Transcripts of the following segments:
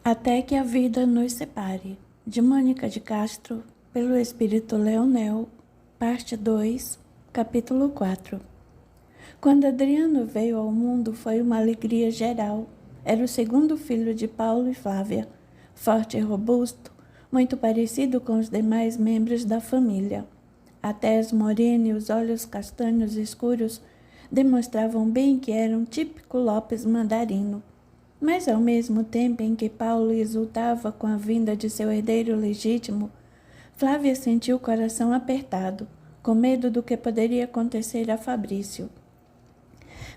Até que a vida nos separe, de Mônica de Castro, pelo Espírito Leonel, parte 2, capítulo 4. Quando Adriano veio ao mundo foi uma alegria geral. Era o segundo filho de Paulo e Flávia, forte e robusto, muito parecido com os demais membros da família. A tez morena e os olhos castanhos escuros demonstravam bem que era um típico Lopes mandarino. Mas ao mesmo tempo em que Paulo exultava com a vinda de seu herdeiro legítimo, Flávia sentiu o coração apertado, com medo do que poderia acontecer a Fabrício.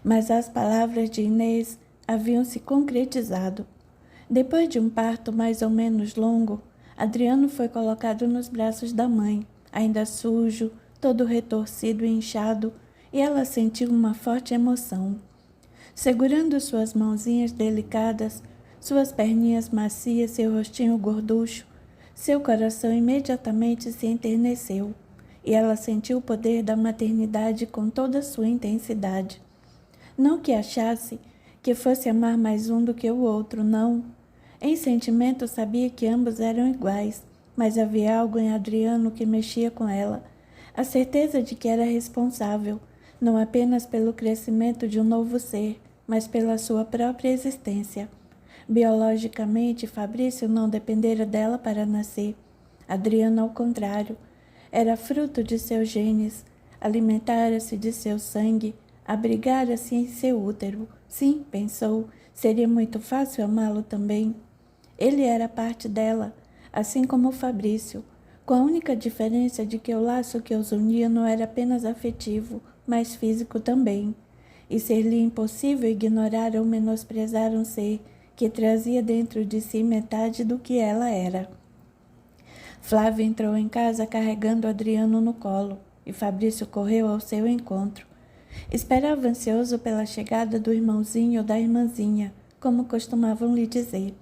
Mas as palavras de Inês haviam se concretizado. Depois de um parto mais ou menos longo, Adriano foi colocado nos braços da mãe, ainda sujo, todo retorcido e inchado, e ela sentiu uma forte emoção. Segurando suas mãozinhas delicadas, suas perninhas macias, seu rostinho gorducho, seu coração imediatamente se enterneceu, e ela sentiu o poder da maternidade com toda a sua intensidade. Não que achasse que fosse amar mais um do que o outro, não. Em sentimento sabia que ambos eram iguais, mas havia algo em Adriano que mexia com ela, a certeza de que era responsável, não apenas pelo crescimento de um novo ser, mas pela sua própria existência. Biologicamente, Fabrício não dependera dela para nascer. Adriano, ao contrário, era fruto de seus genes, alimentara-se de seu sangue, abrigara-se em seu útero. Sim, pensou, seria muito fácil amá-lo também. Ele era parte dela, assim como Fabrício, com a única diferença de que o laço que os unia não era apenas afetivo, mas físico também. E ser-lhe impossível ignorar ou menosprezar um ser que trazia dentro de si metade do que ela era. Flávia entrou em casa carregando Adriano no colo, e Fabrício correu ao seu encontro. Esperava ansioso pela chegada do irmãozinho ou da irmãzinha, como costumavam lhe dizer.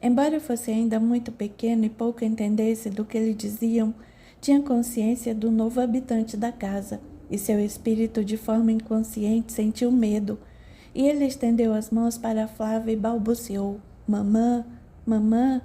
Embora fosse ainda muito pequeno e pouco entendesse do que lhe diziam, tinha consciência do novo habitante da casa, e seu espírito de forma inconsciente sentiu medo, e ele estendeu as mãos para Flávia e balbuciou: "Mamã, mamã."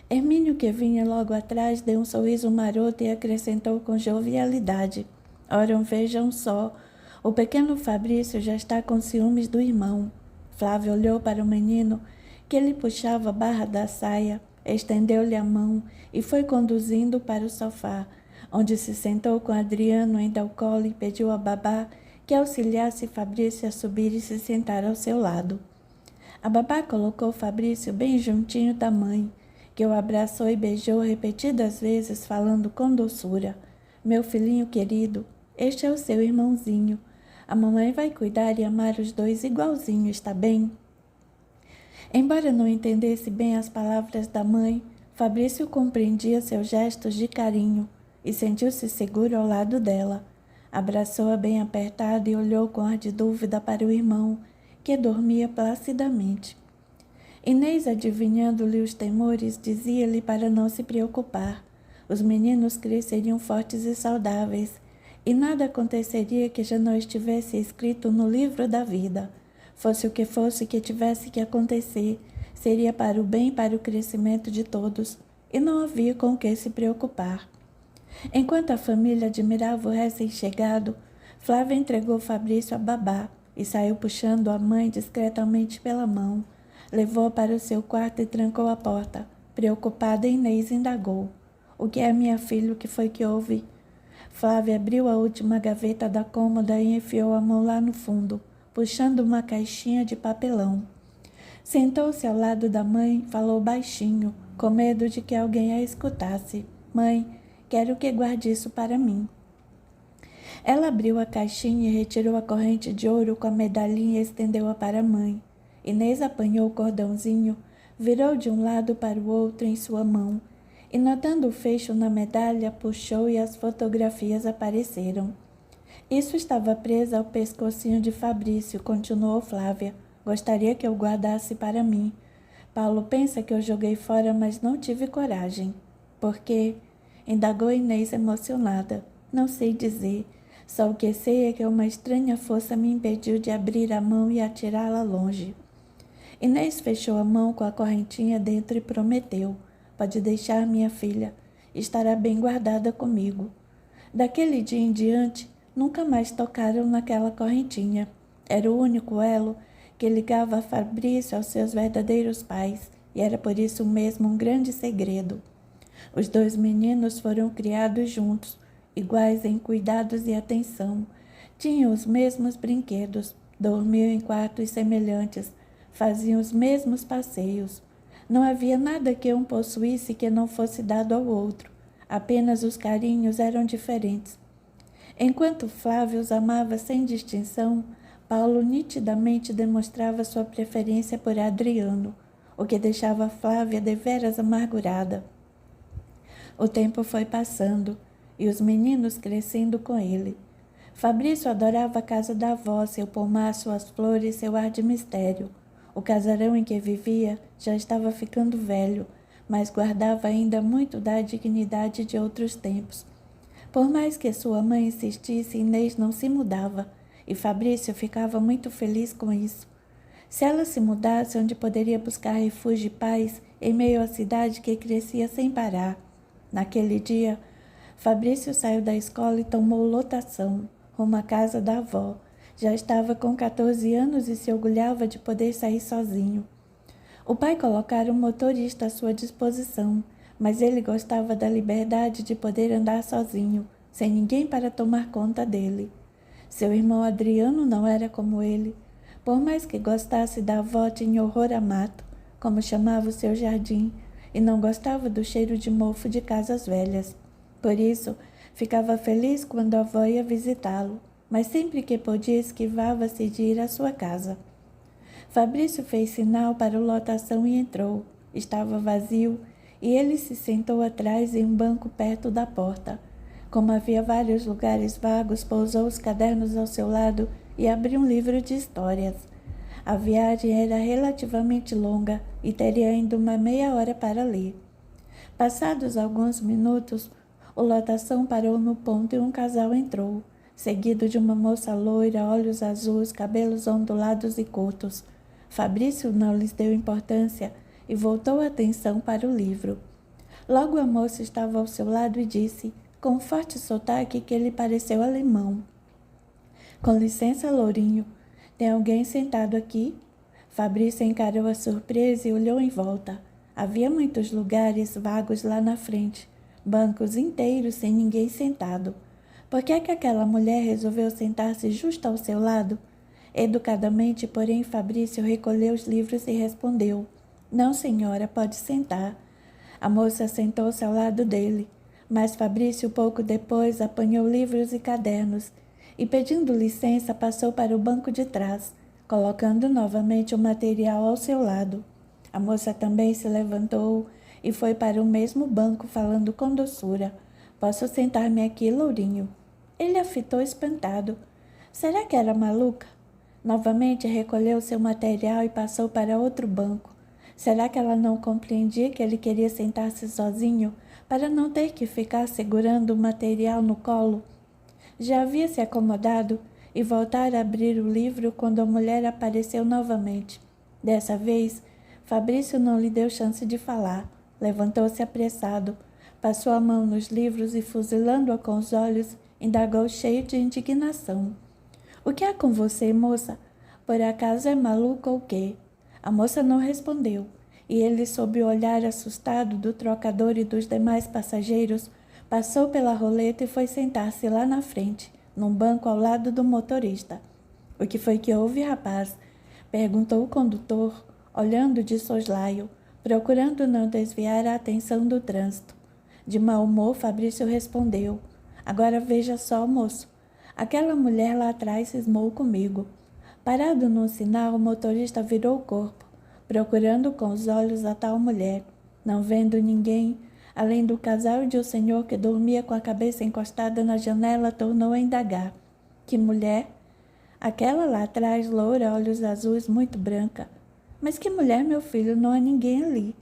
Hermínio, que vinha logo atrás, deu um sorriso maroto e acrescentou com jovialidade: "Ora, vejam só, o pequeno Fabrício já está com ciúmes do irmão." Flávia olhou para o menino, que lhe puxava a barra da saia, estendeu-lhe a mão e foi conduzindo para o sofá, onde se sentou com Adriano ainda ao colo e pediu a babá que auxiliasse Fabrício a subir e se sentar ao seu lado. A babá colocou Fabrício bem juntinho da mãe, que o abraçou e beijou repetidas vezes, falando com doçura: "Meu filhinho querido, este é o seu irmãozinho. A mamãe vai cuidar e amar os dois igualzinho, está bem?" Embora não entendesse bem as palavras da mãe, Fabrício compreendia seus gestos de carinho e sentiu-se seguro ao lado dela. Abraçou-a bem apertada e olhou com ar de dúvida para o irmão, que dormia placidamente. Inês, adivinhando-lhe os temores, dizia-lhe para não se preocupar. Os meninos cresceriam fortes e saudáveis, e nada aconteceria que já não estivesse escrito no livro da vida. Fosse o que tivesse que acontecer, seria para o bem e para o crescimento de todos, e não havia com o que se preocupar. Enquanto a família admirava o recém-chegado, Flávia entregou Fabrício a babá e saiu puxando a mãe discretamente pela mão. Levou-a para o seu quarto e trancou a porta. Preocupada, Inês indagou: "O que é, minha filha? O que foi que houve?" Flávia abriu a última gaveta da cômoda e enfiou a mão lá no fundo, puxando uma caixinha de papelão. Sentou-se ao lado da mãe, falou baixinho, com medo de que alguém a escutasse: "Mãe, quero que guarde isso para mim." Ela abriu a caixinha e retirou a corrente de ouro com a medalhinha e estendeu-a para a mãe. Inês apanhou o cordãozinho, virou de um lado para o outro em sua mão, e notando o fecho na medalha, puxou e as fotografias apareceram. "Isso estava presa ao pescocinho de Fabrício", continuou Flávia. "Gostaria que eu guardasse para mim. Paulo pensa que eu joguei fora, mas não tive coragem." "Por quê?" indagou Inês emocionada. "Não sei dizer. Só o que sei é que uma estranha força me impediu de abrir a mão e atirá-la longe." Inês fechou a mão com a correntinha dentro e prometeu: pode deixar, minha filha, estará bem guardada comigo. Daquele dia em diante, nunca mais tocaram naquela correntinha. Era o único elo que ligava Fabrício aos seus verdadeiros pais, e era por isso mesmo um grande segredo. Os dois meninos foram criados juntos, iguais em cuidados e atenção. Tinham os mesmos brinquedos, dormiam em quartos semelhantes, faziam os mesmos passeios. Não havia nada que um possuísse que não fosse dado ao outro. Apenas os carinhos eram diferentes. Enquanto Flávio os amava sem distinção, Paulo nitidamente demonstrava sua preferência por Adriano, o que deixava Flávia deveras amargurada. O tempo foi passando e os meninos crescendo com ele. Fabrício adorava a casa da avó, seu pomar, suas flores, seu ar de mistério. O casarão em que vivia já estava ficando velho, mas guardava ainda muito da dignidade de outros tempos. Por mais que sua mãe insistisse, Inês não se mudava, e Fabrício ficava muito feliz com isso. Se ela se mudasse, onde poderia buscar refúgio e paz em meio à cidade que crescia sem parar. Naquele dia, Fabrício saiu da escola e tomou lotação, rumo à casa da avó. Já estava com 14 anos e se orgulhava de poder sair sozinho. O pai colocara um motorista à sua disposição, mas ele gostava da liberdade de poder andar sozinho, sem ninguém para tomar conta dele. Seu irmão Adriano não era como ele. Por mais que gostasse da avó, tinha horror a mato, como chamava o seu jardim, e não gostava do cheiro de mofo de casas velhas. Por isso, ficava feliz quando a avó ia visitá-lo, mas sempre que podia esquivava-se de ir à sua casa. Fabrício fez sinal para o lotação e entrou. Estava vazio e ele se sentou atrás em um banco perto da porta. Como havia vários lugares vagos, pousou os cadernos ao seu lado e abriu um livro de histórias. A viagem era relativamente longa e teria ainda uma meia hora para ler. Passados alguns minutos, o lotação parou no ponto e um casal entrou, seguido de uma moça loira, olhos azuis, cabelos ondulados e curtos. Fabrício não lhes deu importância e voltou a atenção para o livro. Logo a moça estava ao seu lado e disse, com um forte sotaque que lhe pareceu alemão: com licença, Lourinho, tem alguém sentado aqui? Fabrício encarou a surpresa e olhou em volta. Havia muitos lugares vagos lá na frente, bancos inteiros sem ninguém sentado. Por que é que aquela mulher resolveu sentar-se justo ao seu lado? Educadamente, porém, Fabrício recolheu os livros e respondeu: não, senhora, pode sentar. A moça sentou-se ao lado dele, mas Fabrício, pouco depois, apanhou livros e cadernos e, pedindo licença, passou para o banco de trás, colocando novamente o material ao seu lado. A moça também se levantou e foi para o mesmo banco, falando com doçura: posso sentar-me aqui, Lourinho? Ele a fitou espantado. Será que era maluca? Novamente recolheu seu material e passou para outro banco. Será que ela não compreendia que ele queria sentar-se sozinho para não ter que ficar segurando o material no colo? Já havia se acomodado e voltara a abrir o livro quando a mulher apareceu novamente. Dessa vez, Fabrício não lhe deu chance de falar. Levantou-se apressado, passou a mão nos livros e, fuzilando-a com os olhos, indagou cheio de indignação: o que há com você, moça? Por acaso é maluca ou quê? A moça não respondeu, e ele, sob o olhar assustado do trocador e dos demais passageiros, passou pela roleta e foi sentar-se lá na frente, num banco ao lado do motorista. O que foi que houve, rapaz? Perguntou o condutor, olhando de soslaio, procurando não desviar a atenção do trânsito. De mau humor, Fabrício respondeu: agora veja só, moço. Aquela mulher lá atrás cismou comigo. Parado num sinal, o motorista virou o corpo, procurando com os olhos a tal mulher. Não vendo ninguém, além do casal e de um senhor que dormia com a cabeça encostada na janela, tornou a indagar: que mulher? Aquela lá atrás, loura, olhos azuis, muito branca. Mas que mulher, meu filho? Não há ninguém ali.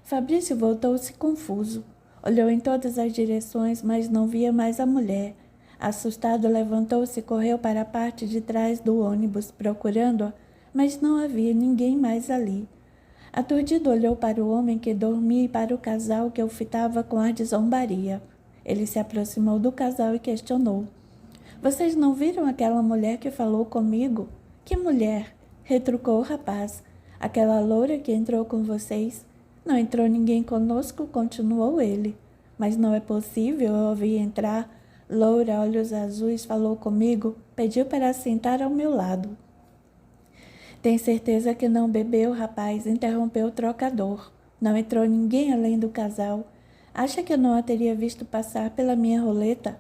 Fabrício voltou-se confuso. Olhou em todas as direções, mas não via mais a mulher. Assustado, levantou-se e correu para a parte de trás do ônibus, procurando-a, mas não havia ninguém mais ali. Aturdido olhou para o homem que dormia e para o casal que o fitava com ar de zombaria. Ele se aproximou do casal e questionou. Vocês não viram aquela mulher que falou comigo? Que mulher? Retrucou o rapaz. Aquela loura que entrou com vocês? Não entrou ninguém conosco, continuou ele. Mas não é possível, eu ouvi entrar. Loura, olhos azuis, falou comigo, pediu para sentar ao meu lado. Tem certeza que não bebeu, rapaz? Interrompeu o trocador. Não entrou ninguém além do casal. Acha que eu não a teria visto passar pela minha roleta?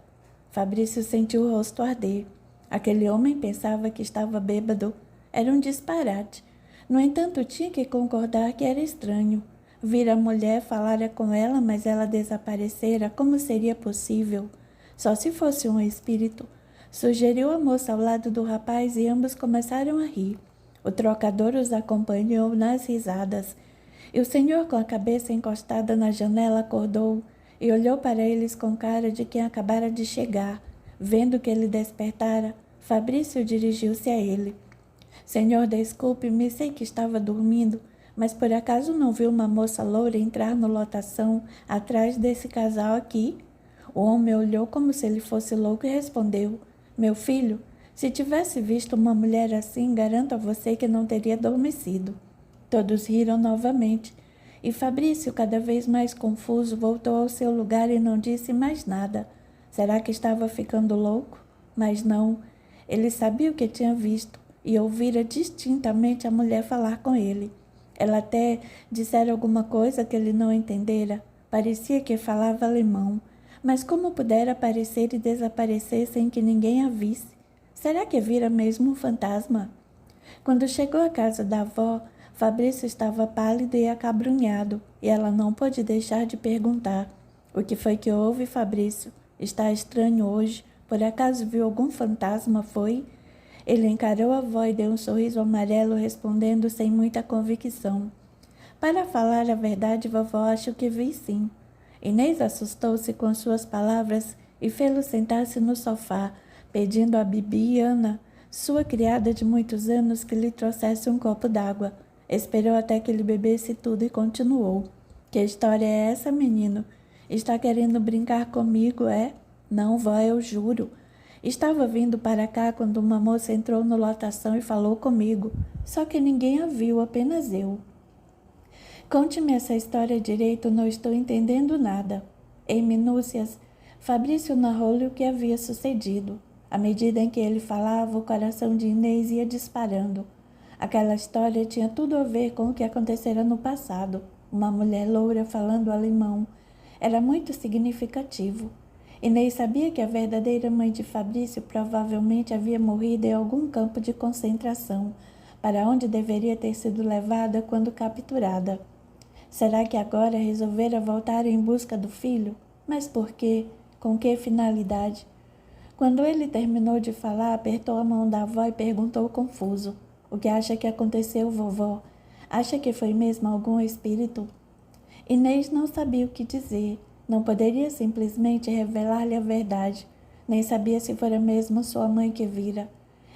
Fabrício sentiu o rosto arder. Aquele homem pensava que estava bêbado. Era um disparate. No entanto, tinha que concordar que era estranho. Vira a mulher, falara com ela, mas ela desaparecera. Como seria possível? Só se fosse um espírito. Sugeriu a moça ao lado do rapaz e ambos começaram a rir. O trocador os acompanhou nas risadas. E o senhor, com a cabeça encostada na janela, acordou e olhou para eles com cara de quem acabara de chegar. Vendo que ele despertara, Fabrício dirigiu-se a ele. Senhor, desculpe-me, sei que estava dormindo, mas por acaso não viu uma moça loura entrar na lotação atrás desse casal aqui? O homem olhou como se ele fosse louco e respondeu. Meu filho, se tivesse visto uma mulher assim, garanto a você que não teria adormecido. Todos riram novamente. E Fabrício, cada vez mais confuso, voltou ao seu lugar e não disse mais nada. Será que estava ficando louco? Mas não. Ele sabia o que tinha visto e ouvira distintamente a mulher falar com ele. Ela até dissera alguma coisa que ele não entendera. Parecia que falava alemão. Mas como pudera aparecer e desaparecer sem que ninguém a visse? Será que vira mesmo um fantasma? Quando chegou à casa da avó, Fabrício estava pálido e acabrunhado, e ela não pôde deixar de perguntar. O que foi que houve, Fabrício? Está estranho hoje? Por acaso viu algum fantasma, foi? Ele encarou a avó e deu um sorriso amarelo, respondendo sem muita convicção. Para falar a verdade, vovó, acho que vi sim. Inês assustou-se com suas palavras e fê-lo sentar-se no sofá, pedindo a Bibi Ana, sua criada de muitos anos, que lhe trouxesse um copo d'água. Esperou até que ele bebesse tudo e continuou. Que história é essa, menino? Está querendo brincar comigo, é? Não, vó, eu juro. Estava vindo para cá quando uma moça entrou na lotação e falou comigo. Só que ninguém a viu, apenas eu. Conte-me essa história direito, não estou entendendo nada. Em minúcias, Fabrício narrou-lhe o que havia sucedido. À medida em que ele falava, o coração de Inês ia disparando. Aquela história tinha tudo a ver com o que acontecera no passado. Uma mulher loura falando alemão. Era muito significativo. Inês sabia que a verdadeira mãe de Fabrício provavelmente havia morrido em algum campo de concentração, para onde deveria ter sido levada quando capturada. Será que agora resolvera voltar em busca do filho? Mas por quê? Com que finalidade? Quando ele terminou de falar, apertou a mão da avó e perguntou confuso. O que acha que aconteceu, vovó? Acha que foi mesmo algum espírito? Inês não sabia o que dizer. Não poderia simplesmente revelar-lhe a verdade. Nem sabia se fora mesmo sua mãe que vira.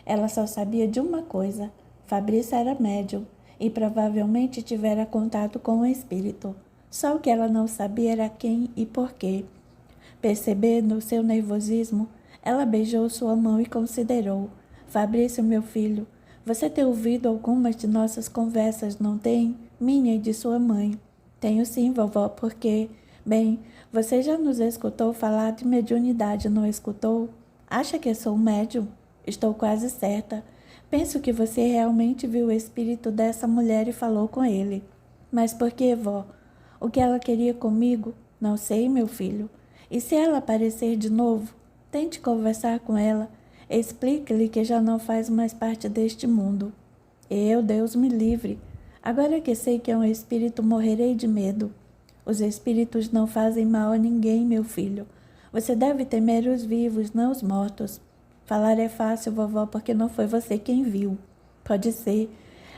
Ela só sabia de uma coisa. Fabrício era médium e provavelmente tivera contato com o espírito. Só o que ela não sabia era quem e por quê. Percebendo o seu nervosismo, ela beijou sua mão e considerou. Fabrício, meu filho, você tem ouvido algumas de nossas conversas, não tem? Minha e de sua mãe. Tenho sim, vovó, porque... Bem, você já nos escutou falar de mediunidade, não escutou? Acha que sou médium? Estou quase certa. Penso que você realmente viu o espírito dessa mulher e falou com ele. Mas por que, vó? O que ela queria comigo? Não sei, meu filho. E se ela aparecer de novo? Tente conversar com ela. Explique-lhe que já não faz mais parte deste mundo. Eu, Deus me livre. Agora que sei que é um espírito, morrerei de medo. Os espíritos não fazem mal a ninguém, meu filho. Você deve temer os vivos, não os mortos. Falar é fácil, vovó, porque não foi você quem viu. Pode ser.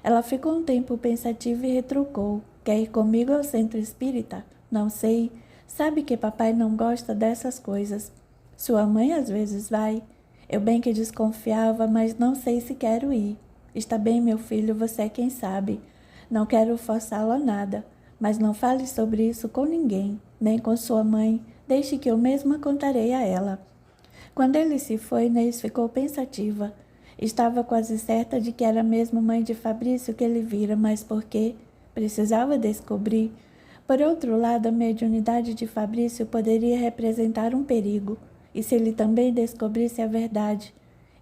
Ela ficou um tempo pensativa e retrucou. Quer ir comigo ao centro espírita? Não sei. Sabe que papai não gosta dessas coisas. Sua mãe às vezes vai. Eu bem que desconfiava, mas não sei se quero ir. Está bem, meu filho, você é quem sabe. Não quero forçá-lo a nada, mas não fale sobre isso com ninguém, nem com sua mãe. Deixe que eu mesma contarei a ela. Quando ele se foi, Inês ficou pensativa. Estava quase certa de que era mesmo mãe de Fabrício que ele vira, mas por quê? Precisava descobrir. Por outro lado, a mediunidade de Fabrício poderia representar um perigo. E se ele também descobrisse a verdade?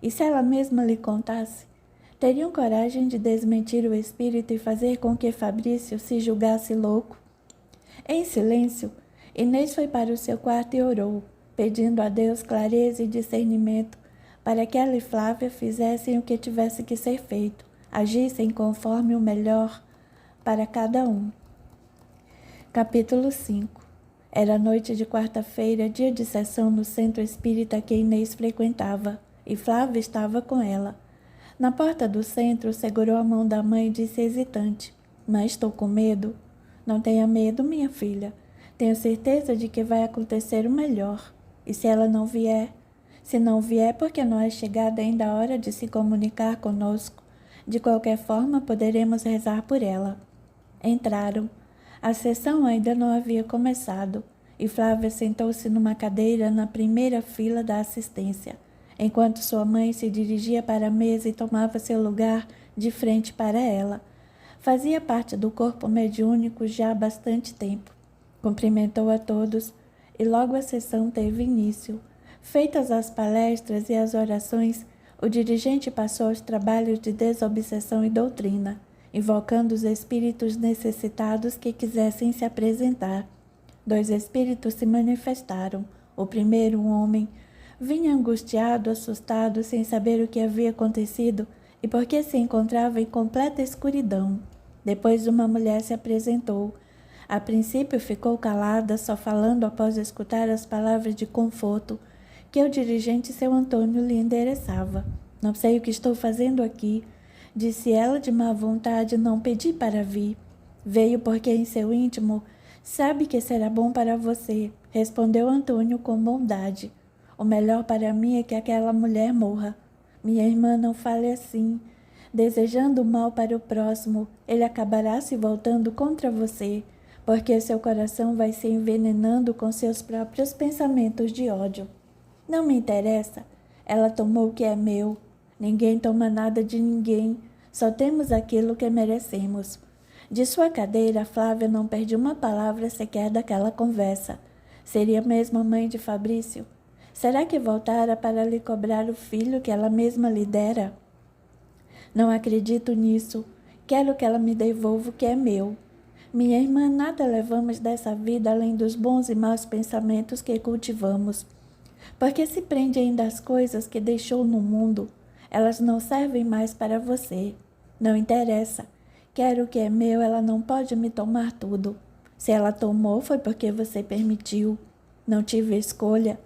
E se ela mesma lhe contasse? Teriam coragem de desmentir o espírito e fazer com que Fabrício se julgasse louco? Em silêncio, Inês foi para o seu quarto e orou, pedindo a Deus clareza e discernimento para que ela e Flávia fizessem o que tivesse que ser feito, agissem conforme o melhor para cada um. Capítulo 5. Era noite de quarta-feira, dia de sessão no centro espírita que Inês frequentava, e Flávia estava com ela. Na porta do centro, segurou a mão da mãe e disse hesitante: "Mas estou com medo." "Não tenha medo, minha filha. Tenho certeza de que vai acontecer o melhor. E se ela não vier?" "Se não vier, porque não é chegada ainda a hora de se comunicar conosco. De qualquer forma, poderemos rezar por ela." Entraram. A sessão ainda não havia começado, e Flávia sentou-se numa cadeira na primeira fila da assistência, enquanto sua mãe se dirigia para a mesa e tomava seu lugar de frente para ela. Fazia parte do corpo mediúnico já há bastante tempo. Cumprimentou a todos e logo a sessão teve início. Feitas as palestras e as orações, o dirigente passou aos trabalhos de desobsessão e doutrina, invocando os espíritos necessitados que quisessem se apresentar. 2 espíritos se manifestaram. O primeiro, um homem, vinha angustiado, assustado, sem saber o que havia acontecido e por que se encontrava em completa escuridão. Depois uma mulher se apresentou. A princípio ficou calada, só falando após escutar as palavras de conforto que o dirigente seu Antônio lhe endereçava. "Não sei o que estou fazendo aqui", disse ela de má vontade. "Não pedi para vir." "Veio porque em seu íntimo sabe que será bom para você", respondeu Antônio com bondade. "O melhor para mim é que aquela mulher morra." "Minha irmã, não fale assim. Desejando o mal para o próximo, ele acabará se voltando contra você, porque seu coração vai se envenenando com seus próprios pensamentos de ódio." "Não me interessa. Ela tomou o que é meu. Ninguém toma nada de ninguém. Só temos aquilo que merecemos." De sua cadeira, Flávia não perdia uma palavra sequer daquela conversa. Seria mesmo a mãe de Fabrício? Será que voltara para lhe cobrar o filho que ela mesma lhe dera? "Não acredito nisso. Quero que ela me devolva o que é meu." "Minha irmã, nada levamos dessa vida além dos bons e maus pensamentos que cultivamos. Por que se prende ainda às coisas que deixou no mundo? Elas não servem mais para você." "Não interessa. Quero o que é meu, ela não pode me tomar tudo." "Se ela tomou, foi porque você permitiu." "Não tive escolha."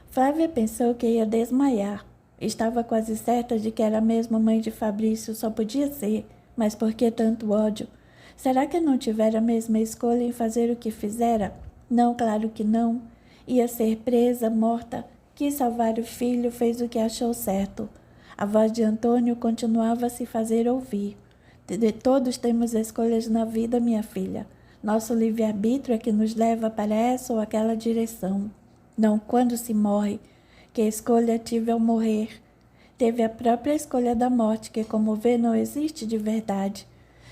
Flávia pensou que ia desmaiar. Estava quase certa de que era mesmo a mãe de Fabrício, só podia ser, mas por que tanto ódio? Será que não tivera a mesma escolha em fazer o que fizera? Não, claro que não. Ia ser presa, morta. Quis salvar o filho, fez o que achou certo. A voz de Antônio continuava a se fazer ouvir. "Todos temos escolhas na vida, minha filha. Nosso livre-arbítrio é que nos leva para essa ou aquela direção. Não quando se morre. Que escolha tive ao morrer? Teve a própria escolha da morte, que, como vê, não existe de verdade.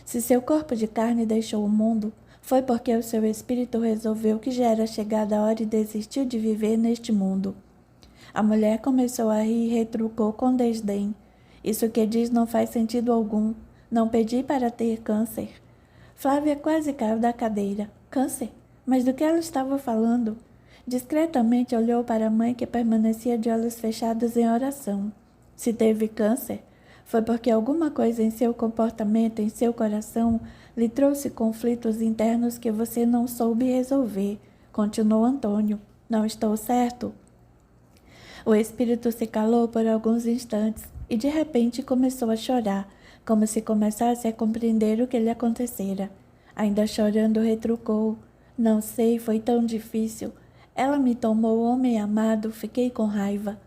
Se seu corpo de carne deixou o mundo, foi porque o seu espírito resolveu que já era chegada a hora e desistiu de viver neste mundo." A mulher começou a rir e retrucou com desdém: "Isso que diz não faz sentido algum. Não pedi para ter câncer." Flávia quase caiu da cadeira. Câncer? Mas do que ela estava falando? Discretamente olhou para a mãe, que permanecia de olhos fechados em oração. Se teve câncer, foi porque alguma coisa em seu comportamento, em seu coração, lhe trouxe conflitos internos que você não soube resolver, continuou Antônio. "Não estou certo?" O espírito se calou por alguns instantes e de repente começou a chorar, como se começasse a compreender o que lhe acontecera. Ainda chorando, retrucou: "Não sei, foi tão difícil. Ela me tomou, homem amado, fiquei com raiva."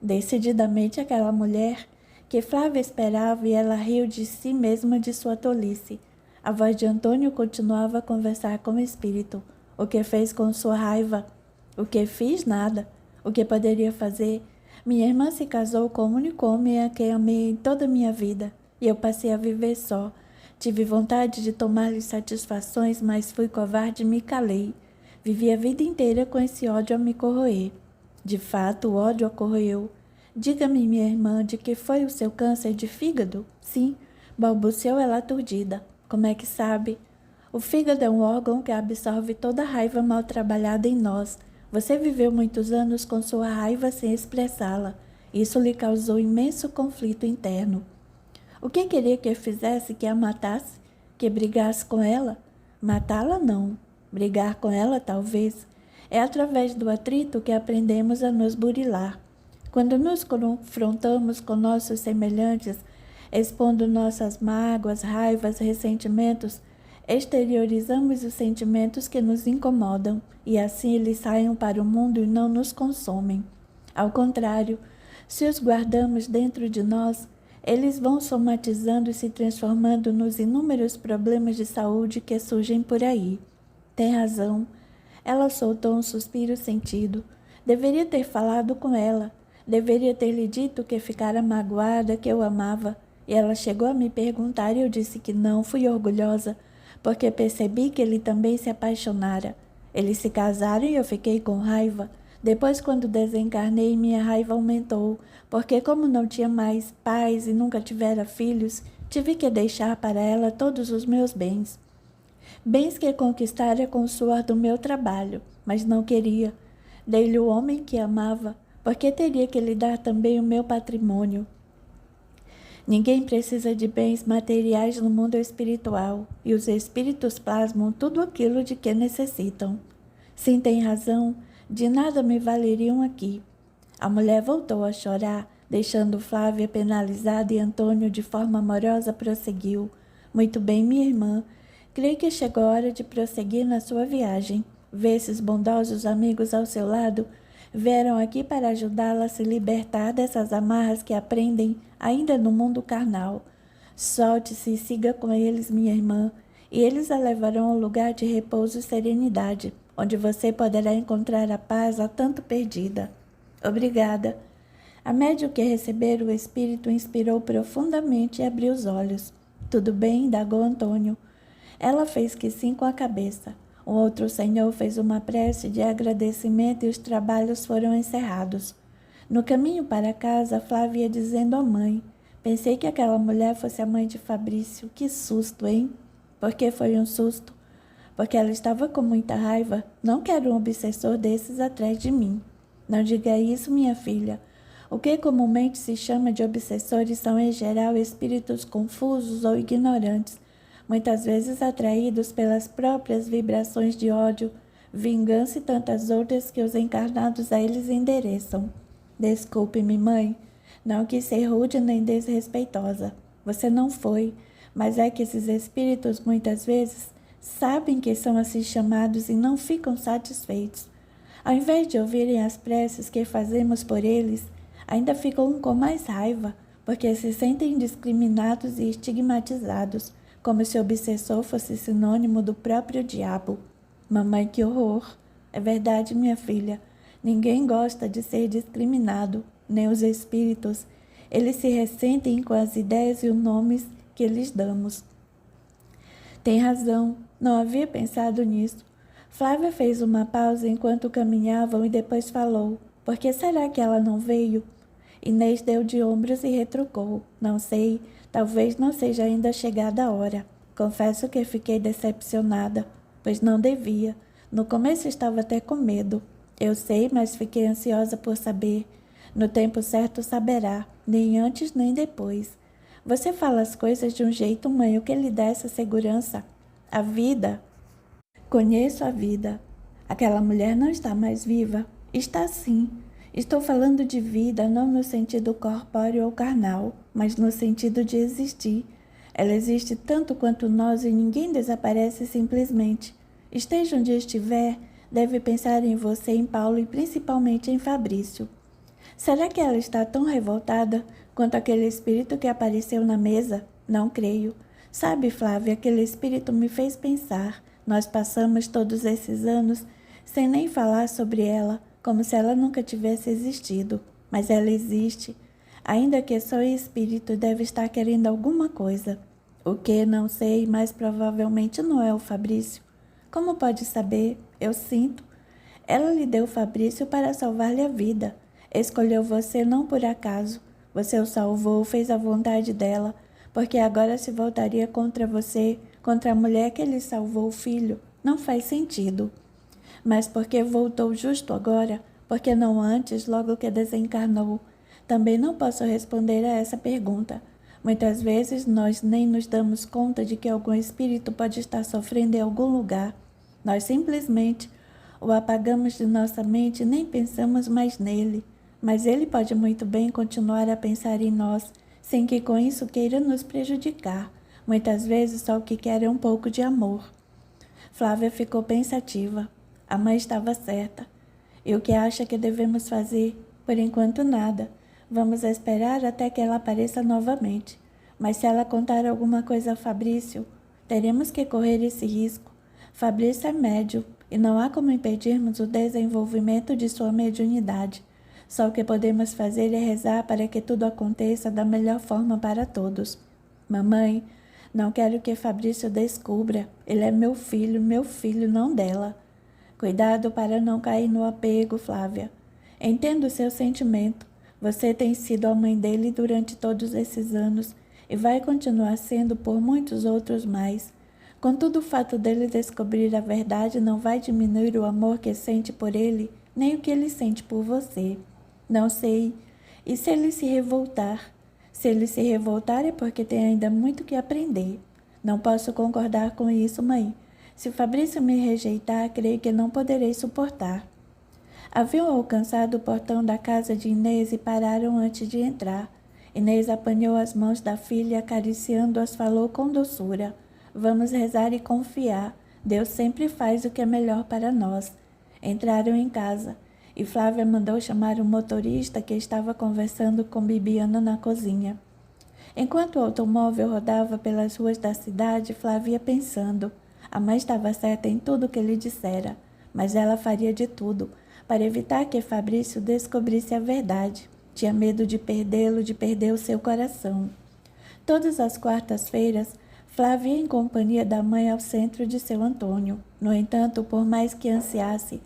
Decididamente aquela mulher, que Flávia esperava e ela riu de si mesma de sua tolice. A voz de Antônio continuava a conversar com o espírito. O que fez com sua raiva? O que fiz? Nada. O que poderia fazer? Minha irmã se casou com o único homem a quem amei em toda a minha vida, e eu passei a viver só. Tive vontade de tomar-lhe satisfações, mas fui covarde e me calei. Vivi a vida inteira com esse ódio a me corroer. De fato, o ódio a corroeu. Diga-me, minha irmã, de que foi o seu câncer de fígado? Sim, balbuciou ela aturdida. Como é que sabe? O fígado é um órgão que absorve toda a raiva mal trabalhada em nós. Você viveu muitos anos com sua raiva sem expressá-la. Isso lhe causou imenso conflito interno. O que queria que eu fizesse? Que a matasse? Que brigasse com ela? Matá-la não. Brigar com ela, talvez. É através do atrito que aprendemos a nos burilar. Quando nos confrontamos com nossos semelhantes, expondo nossas mágoas, raivas, ressentimentos, exteriorizamos os sentimentos que nos incomodam e assim eles saem para o mundo e não nos consomem. Ao contrário, se os guardamos dentro de nós, eles vão somatizando e se transformando nos inúmeros problemas de saúde que surgem por aí. Tem razão. Ela soltou um suspiro sentido. Deveria ter falado com ela. Deveria ter lhe dito que ficara magoada, que eu amava. E ela chegou a me perguntar e eu disse que não, fui orgulhosa, porque percebi que ele também se apaixonara. Eles se casaram e eu fiquei com raiva. Depois, quando desencarnei, minha raiva aumentou, porque como não tinha mais pais e nunca tivera filhos, tive que deixar para ela todos os meus bens. Bens que conquistara com o suor do meu trabalho, mas não queria. Dei-lhe o homem que amava, porque teria que lhe dar também o meu patrimônio. Ninguém precisa de bens materiais no mundo espiritual, e os espíritos plasmam tudo aquilo de que necessitam. Sim, tem razão, de nada me valeriam aqui. A mulher voltou a chorar, deixando Flávia penalizada e Antônio de forma amorosa prosseguiu. Muito bem, minha irmã, creio que chegou a hora de prosseguir na sua viagem. Vê esses bondosos amigos ao seu lado, vieram aqui para ajudá-la a se libertar dessas amarras que aprendem ainda no mundo carnal. Solte-se e siga com eles, minha irmã, e eles a levarão ao lugar de repouso e serenidade, onde você poderá encontrar a paz há tanto perdida. Obrigada. A médium que recebera o espírito inspirou profundamente e abriu os olhos. Tudo bem? Indagou Antônio. Ela fez que sim com a cabeça. O outro senhor fez uma prece de agradecimento e os trabalhos foram encerrados. No caminho para casa, Flávia ia dizendo à mãe: pensei que aquela mulher fosse a mãe de Fabrício. Que susto, hein? Por que foi um susto? Porque ela estava com muita raiva. Não quero um obsessor desses atrás de mim. Não diga isso, minha filha. O que comumente se chama de obsessores são, em geral, espíritos confusos ou ignorantes, muitas vezes atraídos pelas próprias vibrações de ódio, vingança e tantas outras que os encarnados a eles endereçam. Desculpe-me, mãe. Não quis ser rude nem desrespeitosa. Você não foi, mas é que esses espíritos muitas vezes sabem que são assim chamados e não ficam satisfeitos. Ao invés de ouvirem as preces que fazemos por eles, ainda ficam com mais raiva, porque se sentem discriminados e estigmatizados, como se o obsessor fosse sinônimo do próprio diabo. Mamãe, que horror! É verdade, minha filha. Ninguém gosta de ser discriminado, nem os espíritos. Eles se ressentem com as ideias e os nomes que lhes damos. Tem razão, não havia pensado nisso. Flávia fez uma pausa enquanto caminhavam e depois falou: por que será que ela não veio? Inês deu de ombros e retrucou: não sei, talvez não seja ainda chegada a hora. Confesso que fiquei decepcionada, pois não devia. No começo estava até com medo. Eu sei, mas fiquei ansiosa por saber. No tempo certo saberá, nem antes nem depois. Você fala as coisas de um jeito, mãe, o que lhe dá essa segurança? A vida. Conheço a vida. Aquela mulher não está mais viva. Está sim. Estou falando de vida, não no sentido corpóreo ou carnal, mas no sentido de existir. Ela existe tanto quanto nós e ninguém desaparece simplesmente. Esteja onde estiver, deve pensar em você, em Paulo e principalmente em Fabrício. Será que ela está tão revoltada quanto aquele espírito que apareceu na mesa? Não creio. Sabe, Flávia, aquele espírito me fez pensar. Nós passamos todos esses anos sem nem falar sobre ela, como se ela nunca tivesse existido. Mas ela existe. Ainda que só espírito, deve estar querendo alguma coisa. O que, não sei, mas provavelmente não é o Fabrício. Como pode saber? Eu sinto. Ela lhe deu Fabrício para salvar-lhe a vida. Escolheu você não por acaso. Você o salvou, fez a vontade dela, porque agora se voltaria contra você, contra a mulher que lhe salvou o filho. Não faz sentido. Mas por que voltou justo agora? Por que não antes, logo que desencarnou? Também não posso responder a essa pergunta. Muitas vezes nós nem nos damos conta de que algum espírito pode estar sofrendo em algum lugar. Nós simplesmente o apagamos de nossa mente e nem pensamos mais nele. Mas ele pode muito bem continuar a pensar em nós, sem que com isso queira nos prejudicar. Muitas vezes só o que quer é um pouco de amor. Flávia ficou pensativa. A mãe estava certa. E o que acha que devemos fazer? Por enquanto nada. Vamos esperar até que ela apareça novamente. Mas se ela contar alguma coisa a Fabrício, teremos que correr esse risco. Fabrício é médium e não há como impedirmos o desenvolvimento de sua mediunidade. Só o que podemos fazer é rezar para que tudo aconteça da melhor forma para todos. Mamãe, não quero que Fabrício descubra. Ele é meu filho, não dela. Cuidado para não cair no apego, Flávia. Entendo o seu sentimento. Você tem sido a mãe dele durante todos esses anos e vai continuar sendo por muitos outros mais. Contudo, o fato dele descobrir a verdade não vai diminuir o amor que sente por ele, nem o que ele sente por você. Não sei. E se ele se revoltar? Se ele se revoltar é porque tem ainda muito que aprender. Não posso concordar com isso, mãe. Se Fabrício me rejeitar, creio que não poderei suportar. Haviam alcançado o portão da casa de Inês e pararam antes de entrar. Inês apanhou as mãos da filha e acariciando-as falou com doçura. Vamos rezar e confiar. Deus sempre faz o que é melhor para nós. Entraram em casa e Flávia mandou chamar o motorista que estava conversando com Bibiana na cozinha. Enquanto o automóvel rodava pelas ruas da cidade, Flávia ia pensando. A mãe estava certa em tudo o que lhe dissera, mas ela faria de tudo para evitar que Fabrício descobrisse a verdade. Tinha medo de perdê-lo, de perder o seu coração. Todas as quartas-feiras, Flávia ia em companhia da mãe ao centro de seu Antônio. No entanto, por mais que ansiasse,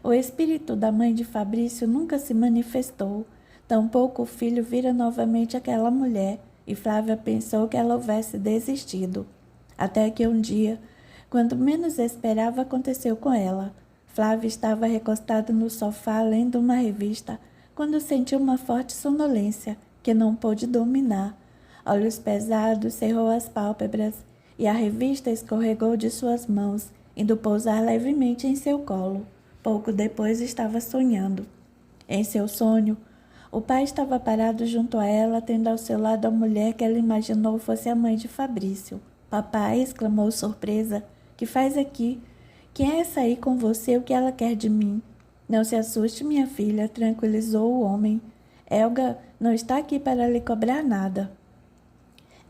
o espírito da mãe de Fabrício nunca se manifestou. Tampouco o filho vira novamente aquela mulher, e Flávia pensou que ela houvesse desistido. Até que um dia, quando menos esperava, aconteceu com ela. Flávia estava recostada no sofá lendo uma revista, quando sentiu uma forte sonolência, que não pôde dominar. Olhos pesados, cerrou as pálpebras, e a revista escorregou de suas mãos, indo pousar levemente em seu colo. Pouco depois estava sonhando. Em seu sonho, o pai estava parado junto a ela, tendo ao seu lado a mulher que ela imaginou fosse a mãe de Fabrício. Papai, exclamou surpresa, que faz aqui? Quem é essa aí com você? O que ela quer de mim? Não se assuste, minha filha, tranquilizou o homem. Helga não está aqui para lhe cobrar nada.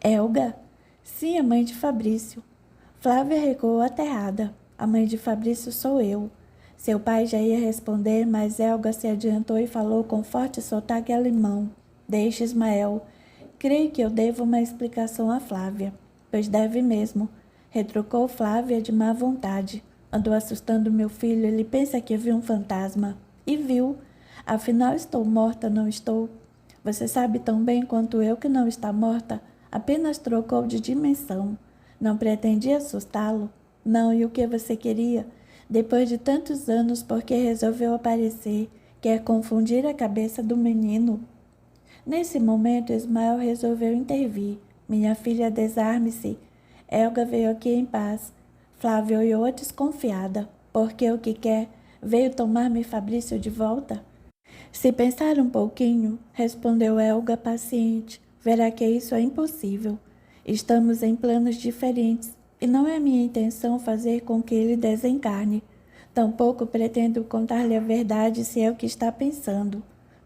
Helga? Sim, a mãe de Fabrício. Flávia recuou aterrada. A mãe de Fabrício sou eu. Seu pai já ia responder, mas Helga se adiantou e falou com forte sotaque alemão. Deixe, Ismael. Creio que eu devo uma explicação a Flávia. Pois deve mesmo, retrucou Flávia de má vontade. Andou assustando meu filho, ele pensa que viu um fantasma. E viu. Afinal, estou morta, não estou? Você sabe tão bem quanto eu que não está morta. Apenas trocou de dimensão. Não pretendia assustá-lo? Não, e o que você queria? Depois de tantos anos, por que resolveu aparecer? Quer confundir a cabeça do menino? Nesse momento, Ismael resolveu intervir. Minha filha, desarme-se. Helga veio aqui em paz. Flávia olhou desconfiada. Porque o que quer? Veio tomar-me Fabrício de volta? Se pensar um pouquinho, respondeu Helga paciente, verá que isso é impossível. Estamos em planos diferentes. E não é minha intenção fazer com que ele desencarne. Tampouco pretendo contar-lhe a verdade se é o que está pensando.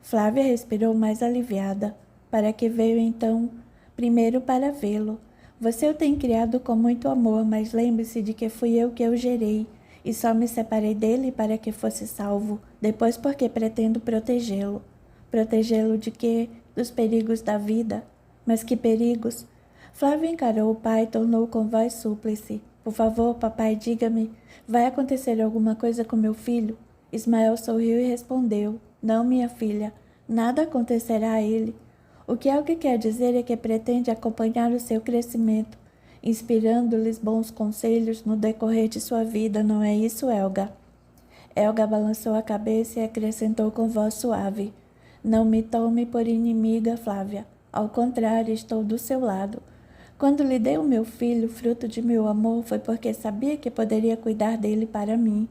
Flávia respirou mais aliviada. Para que veio então? Primeiro para vê-lo. Você o tem criado com muito amor, mas lembre-se de que fui eu que o gerei, e só me separei dele para que fosse salvo, depois porque pretendo protegê-lo. Protegê-lo de quê? Dos perigos da vida. Mas que perigos? Flávia encarou o pai e tornou com voz súplice. Por favor, papai, diga-me, vai acontecer alguma coisa com meu filho? Ismael sorriu e respondeu, não, minha filha, nada acontecerá a ele. O que Helga quer dizer é que pretende acompanhar o seu crescimento, inspirando-lhes bons conselhos no decorrer de sua vida, não é isso, Helga? Helga balançou a cabeça e acrescentou com voz suave, não me tome por inimiga, Flávia. Ao contrário, estou do seu lado. Quando lhe dei o meu filho, fruto de meu amor, foi porque sabia que poderia cuidar dele para mim.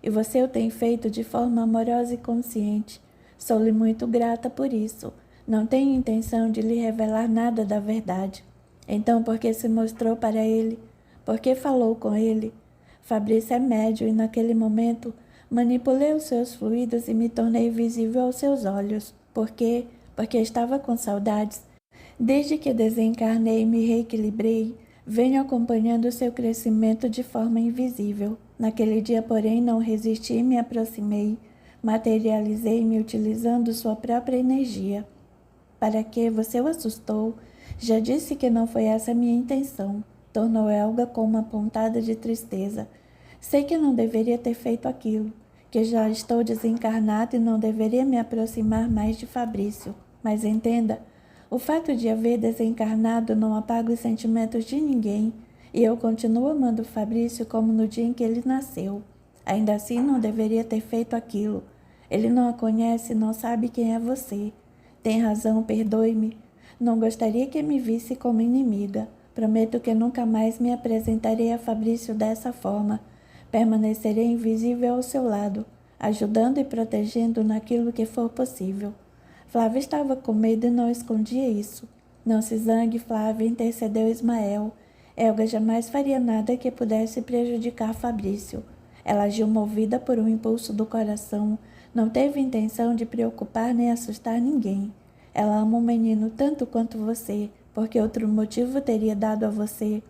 E você o tem feito de forma amorosa e consciente. Sou-lhe muito grata por isso. Não tenho intenção de lhe revelar nada da verdade. Então, por que se mostrou para ele? Por que falou com ele? Fabrício é médio e, naquele momento, manipulei os seus fluidos e me tornei visível aos seus olhos. Por quê? Porque estava com saudades. Desde que desencarnei e me reequilibrei, venho acompanhando seu crescimento de forma invisível. Naquele dia, porém, não resisti e me aproximei. Materializei-me utilizando sua própria energia. Para que você o assustou? Já disse que não foi essa a minha intenção, tornou Helga com uma pontada de tristeza. Sei que não deveria ter feito aquilo, que já estou desencarnada e não deveria me aproximar mais de Fabrício. Mas entenda, o fato de haver desencarnado não apaga os sentimentos de ninguém, e eu continuo amando Fabrício como no dia em que ele nasceu. Ainda assim, não deveria ter feito aquilo. Ele não a conhece e não sabe quem é você. Tem razão, perdoe-me. Não gostaria que me visse como inimiga. Prometo que nunca mais me apresentarei a Fabrício dessa forma. Permanecerei invisível ao seu lado, ajudando e protegendo naquilo que for possível. Flávia estava com medo e não escondia isso. Não se zangue, Flávia, intercedeu Ismael. Helga jamais faria nada que pudesse prejudicar Fabrício. Ela agiu movida por um impulso do coração, não teve intenção de preocupar nem assustar ninguém. Ela ama o menino tanto quanto você, porque outro motivo teria dado a você.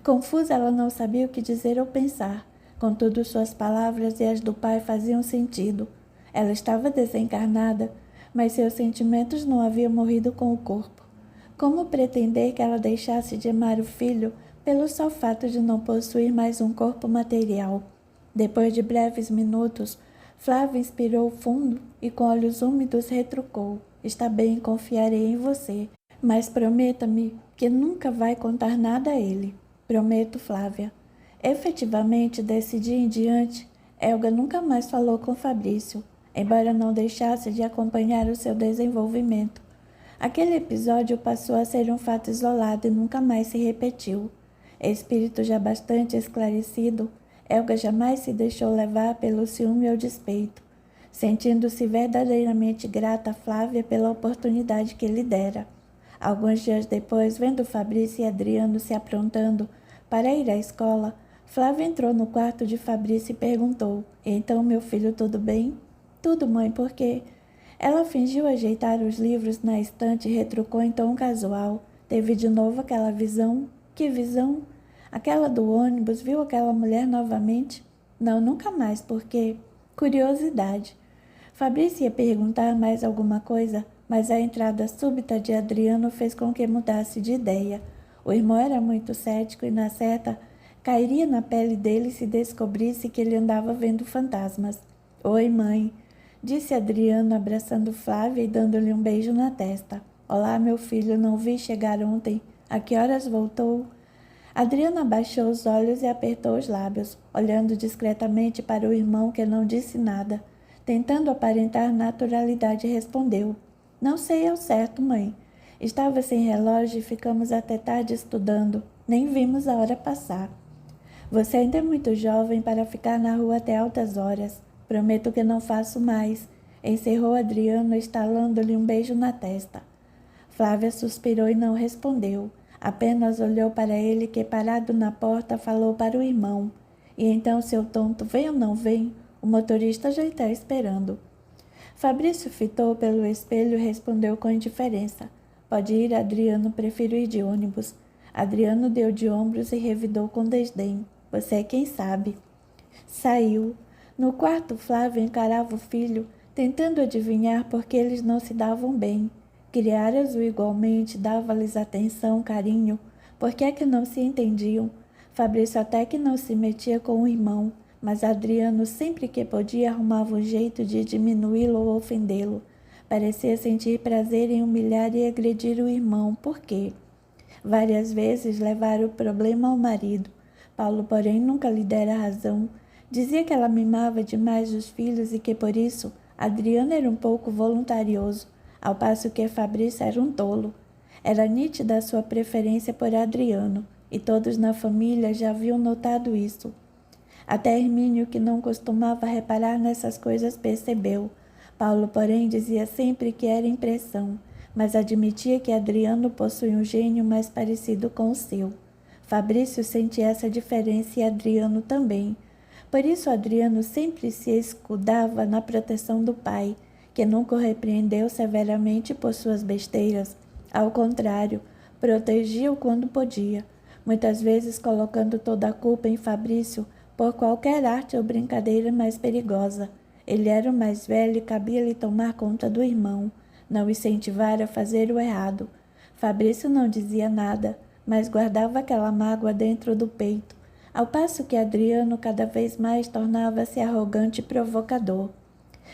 Confusa, ela não sabia o que dizer ou pensar. Contudo, suas palavras e as do pai faziam sentido. Ela estava desencarnada, mas seus sentimentos não haviam morrido com o corpo. Como pretender que ela deixasse de amar o filho pelo só fato de não possuir mais um corpo material? Depois de breves minutos, Flávia inspirou fundo e com olhos úmidos retrucou. Está bem, confiarei em você, mas prometa-me que nunca vai contar nada a ele. Prometo, Flávia. Efetivamente, desse dia em diante, Helga nunca mais falou com Fabrício, embora não deixasse de acompanhar o seu desenvolvimento. Aquele episódio passou a ser um fato isolado e nunca mais se repetiu. Espírito já bastante esclarecido, Helga jamais se deixou levar pelo ciúme ou despeito, sentindo-se verdadeiramente grata a Flávia pela oportunidade que lhe dera. Alguns dias depois, vendo Fabrício e Adriano se aprontando para ir à escola, Flávia entrou no quarto de Fabrício e perguntou: então, meu filho, tudo bem? Tudo, mãe, por quê? Ela fingiu ajeitar os livros na estante e retrucou em tom casual. Teve de novo aquela visão? Que visão? Aquela do ônibus, viu aquela mulher novamente? Não, nunca mais, porque... Curiosidade. Fabrício ia perguntar mais alguma coisa, mas a entrada súbita de Adriano fez com que mudasse de ideia. O irmão era muito cético e, na certa, cairia na pele dele se descobrisse que ele andava vendo fantasmas. Oi, mãe, disse Adriano, abraçando Flávia e dando-lhe um beijo na testa. Olá, meu filho, não vi chegar ontem. A que horas voltou? Adriano abaixou os olhos e apertou os lábios, olhando discretamente para o irmão, que não disse nada. Tentando aparentar naturalidade, respondeu: Não sei ao certo, mãe. Estava sem relógio e ficamos até tarde estudando. Nem vimos a hora passar. Você ainda é muito jovem para ficar na rua até altas horas. Prometo que não faço mais. Encerrou Adriano, estalando-lhe um beijo na testa. Flávia suspirou e não respondeu. Apenas olhou para ele que, parado na porta, falou para o irmão. E então, seu tonto, vem ou não vem? O motorista já está esperando. Fabrício fitou pelo espelho e respondeu com indiferença. Pode ir, Adriano, prefiro ir de ônibus. Adriano deu de ombros e revidou com desdém. Você é quem sabe. Saiu. No quarto, Flávio encarava o filho, tentando adivinhar por que eles não se davam bem. Criaras-o igualmente, dava-lhes atenção, carinho. Por que é que não se entendiam? Fabrício até que não se metia com o irmão, mas Adriano, sempre que podia, arrumava um jeito de diminuí-lo ou ofendê-lo. Parecia sentir prazer em humilhar e agredir o irmão. Por quê? Várias vezes levara o problema ao marido. Paulo, porém, nunca lhe dera razão. Dizia que ela mimava demais os filhos e que, por isso, Adriano era um pouco voluntarioso, ao passo que Fabrício era um tolo. Era nítida a sua preferência por Adriano, e todos na família já haviam notado isso. Até Hermínio, que não costumava reparar nessas coisas, percebeu. Paulo, porém, dizia sempre que era impressão, mas admitia que Adriano possuía um gênio mais parecido com o seu. Fabrício sentia essa diferença e Adriano também. Por isso Adriano sempre se escudava na proteção do pai, que nunca o repreendeu severamente por suas besteiras. Ao contrário, protegia-o quando podia, muitas vezes colocando toda a culpa em Fabrício por qualquer arte ou brincadeira mais perigosa. Ele era o mais velho e cabia-lhe tomar conta do irmão, não incentivar a fazer o errado. Fabrício não dizia nada, mas guardava aquela mágoa dentro do peito, ao passo que Adriano cada vez mais tornava-se arrogante e provocador.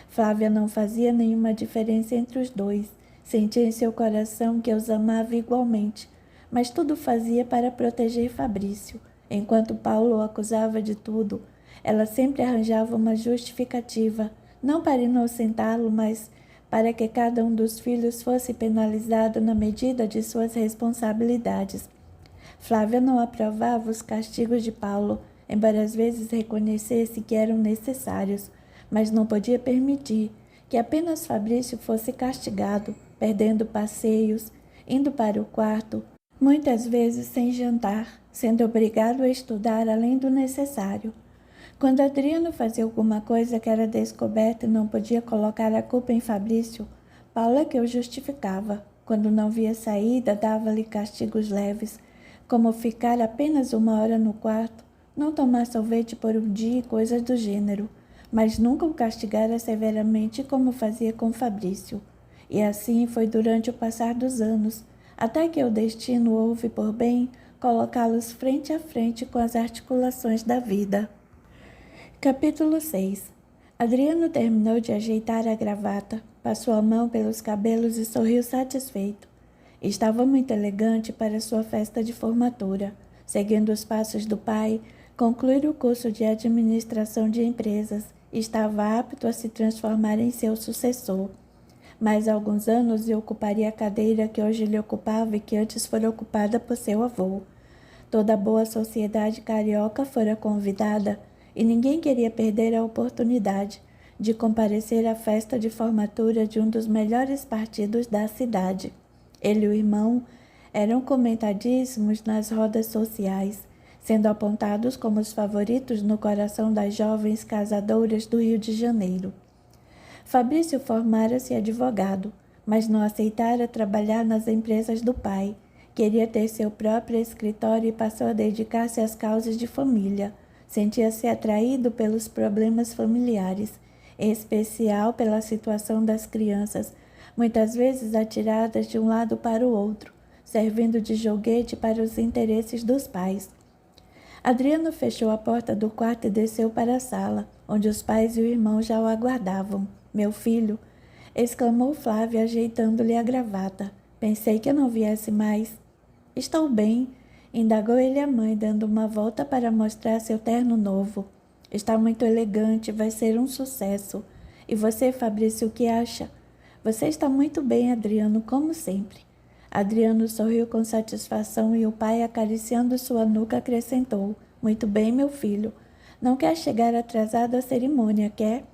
Flávia não fazia nenhuma diferença entre os dois, sentia em seu coração que os amava igualmente, mas tudo fazia para proteger Fabrício. Enquanto Paulo o acusava de tudo, ela sempre arranjava uma justificativa, não para inocentá-lo, mas para que cada um dos filhos fosse penalizado na medida de suas responsabilidades. Flávia não aprovava os castigos de Paulo, embora às vezes reconhecesse que eram necessários, mas não podia permitir que apenas Fabrício fosse castigado, perdendo passeios, indo para o quarto, muitas vezes sem jantar, sendo obrigado a estudar além do necessário. Quando Adriano fazia alguma coisa que era descoberta e não podia colocar a culpa em Fabrício, Paulo é que o justificava. Quando não via saída, dava-lhe castigos leves, como ficar apenas 1 hora no quarto, não tomar sorvete por um dia e coisas do gênero, mas nunca o castigara severamente como fazia com Fabrício. E assim foi durante o passar dos anos, até que o destino houve por bem colocá-los frente a frente com as articulações da vida. Capítulo 6. Adriano terminou de ajeitar a gravata, passou a mão pelos cabelos e sorriu satisfeito. Estava muito elegante para sua festa de formatura. Seguindo os passos do pai, concluir o curso de administração de empresas, estava apto a se transformar em seu sucessor. Mais alguns anos e ocuparia a cadeira que hoje lhe ocupava e que antes fora ocupada por seu avô. Toda a boa sociedade carioca fora convidada, e ninguém queria perder a oportunidade de comparecer à festa de formatura de um dos melhores partidos da cidade. Ele e o irmão eram comentadíssimos nas rodas sociais, sendo apontados como os favoritos no coração das jovens casadoras do Rio de Janeiro. Fabrício formara-se advogado, mas não aceitara trabalhar nas empresas do pai. Queria ter seu próprio escritório e passou a dedicar-se às causas de família. Sentia-se atraído pelos problemas familiares, em especial pela situação das crianças, muitas vezes atiradas de um lado para o outro, servindo de joguete para os interesses dos pais. Adriano fechou a porta do quarto e desceu para a sala, onde os pais e o irmão já o aguardavam. Meu filho, exclamou Flávia, ajeitando-lhe a gravata. Pensei que não viesse mais. Estou bem, indagou ele a mãe, dando uma volta para mostrar seu terno novo. Está muito elegante, vai ser um sucesso. E você, Fabrício, o que acha? Você está muito bem, Adriano, como sempre. Adriano sorriu com satisfação e o pai, acariciando sua nuca, acrescentou. Muito bem, meu filho. Não quer chegar atrasado à cerimônia, quer?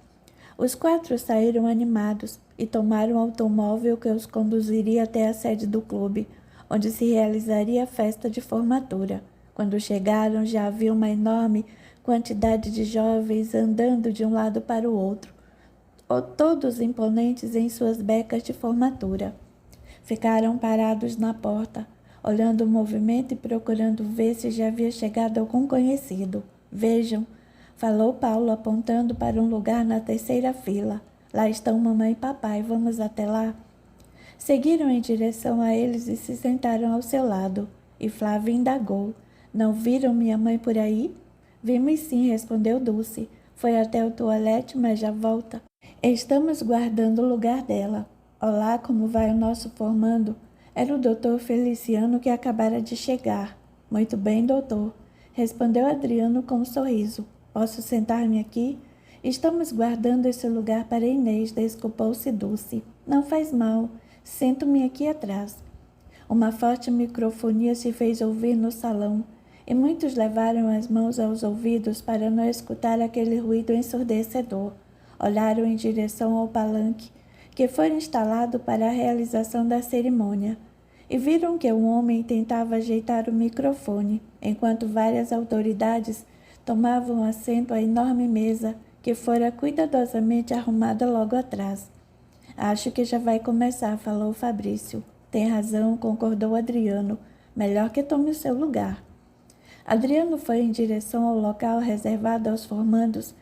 Os 4 saíram animados e tomaram o automóvel que os conduziria até a sede do clube, onde se realizaria a festa de formatura. Quando chegaram, já havia uma enorme quantidade de jovens andando de um lado para o outro, ou todos imponentes em suas becas de formatura. Ficaram parados na porta, olhando o movimento e procurando ver se já havia chegado algum conhecido. Vejam, falou Paulo, apontando para um lugar na terceira fila. Lá estão mamãe e papai, vamos até lá? Seguiram em direção a eles e se sentaram ao seu lado. E Flávia indagou: não viram minha mãe por aí? Vimos sim, respondeu Dulce. Foi até o toalete, mas já volta. Estamos guardando o lugar dela. Olá, como vai o nosso formando? Era o doutor Feliciano que acabara de chegar. Muito bem, doutor, respondeu Adriano com um sorriso. Posso sentar-me aqui? Estamos guardando esse lugar para Inês, desculpou-se Dulce. Não faz mal. Sento-me aqui atrás. Uma forte microfonia se fez ouvir no salão, e muitos levaram as mãos aos ouvidos para não escutar aquele ruído ensurdecedor. Olharam em direção ao palanque, que foi instalado para a realização da cerimônia, e viram que um homem tentava ajeitar o microfone, enquanto várias autoridades tomavam assento à enorme mesa que fora cuidadosamente arrumada logo atrás. Acho que já vai começar, falou Fabrício. Tem razão, concordou Adriano. Melhor que tome o seu lugar. Adriano foi em direção ao local reservado aos formandos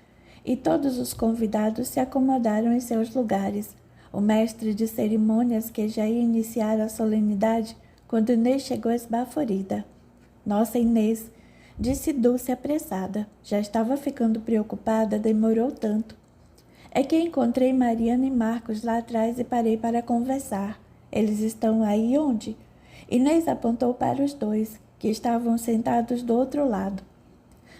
e todos os convidados se acomodaram em seus lugares. O mestre de cerimônias, que já ia iniciar a solenidade, quando Inês chegou esbaforida. Nossa, Inês, disse Dulce apressada. Já estava ficando preocupada, demorou tanto. É que encontrei Mariana e Marcos lá atrás e parei para conversar. Eles estão aí onde? Inês apontou para os dois, que estavam sentados do outro lado.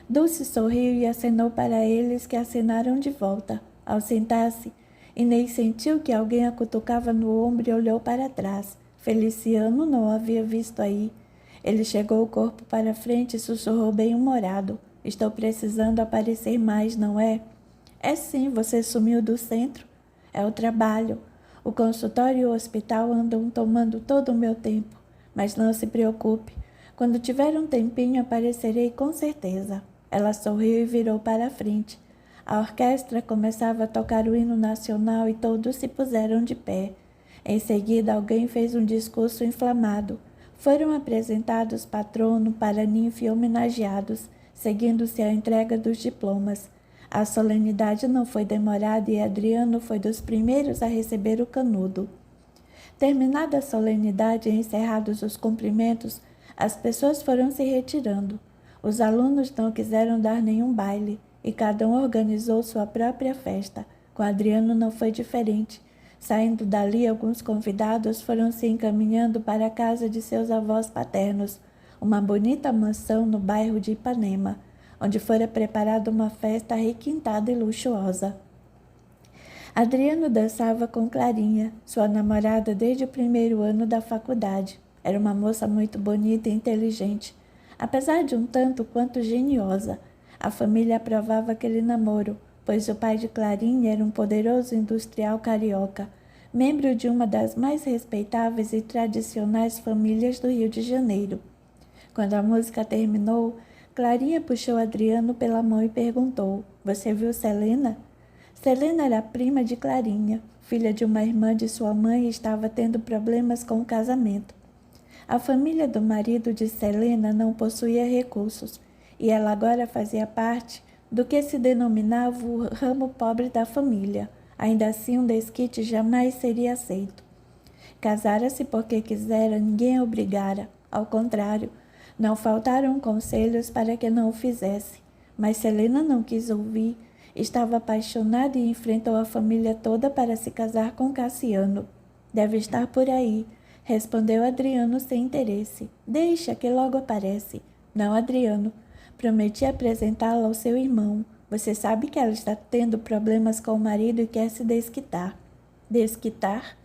Dulce sorriu e acenou para eles, que acenaram de volta. Ao sentar-se, Inês sentiu que alguém a cutucava no ombro e olhou para trás. Feliciano não o havia visto aí. Ele chegou o corpo para frente e sussurrou bem-humorado. Estou precisando aparecer mais, não é? É sim, você sumiu do centro. É o trabalho. O consultório e o hospital andam tomando todo o meu tempo. Mas não se preocupe. Quando tiver um tempinho, aparecerei com certeza. Ela sorriu e virou para a frente. A orquestra começava a tocar o hino nacional e todos se puseram de pé. Em seguida, alguém fez um discurso inflamado. Foram apresentados patrono, paraninfo e homenageados, seguindo-se a entrega dos diplomas. A solenidade não foi demorada e Adriano foi dos primeiros a receber o canudo. Terminada a solenidade e encerrados os cumprimentos, as pessoas foram se retirando. Os alunos não quiseram dar nenhum baile e cada um organizou sua própria festa. Com Adriano não foi diferente. Saindo dali, alguns convidados foram se encaminhando para a casa de seus avós paternos, uma bonita mansão no bairro de Ipanema, onde fora preparada uma festa requintada e luxuosa. Adriano dançava com Clarinha, sua namorada desde o primeiro ano da faculdade. Era uma moça muito bonita e inteligente, apesar de um tanto quanto geniosa. A família aprovava aquele namoro, pois o pai de Clarinha era um poderoso industrial carioca, membro de uma das mais respeitáveis e tradicionais famílias do Rio de Janeiro. Quando a música terminou, Clarinha puxou Adriano pela mão e perguntou: Você viu Selena? Selena era prima de Clarinha, filha de uma irmã de sua mãe e estava tendo problemas com o casamento. A família do marido de Selena não possuía recursos e ela agora fazia parte do que se denominava o ramo pobre da família. Ainda assim, um desquite jamais seria aceito. Casara-se porque quisera, ninguém a obrigara. Ao contrário, não faltaram conselhos para que não o fizesse. Mas Selena não quis ouvir. Estava apaixonada e enfrentou a família toda para se casar com Cassiano. Deve estar por aí, respondeu Adriano sem interesse. Deixa que logo aparece. Não, Adriano. Prometi apresentá-la ao seu irmão. Você sabe que ela está tendo problemas com o marido e quer se desquitar. Desquitar?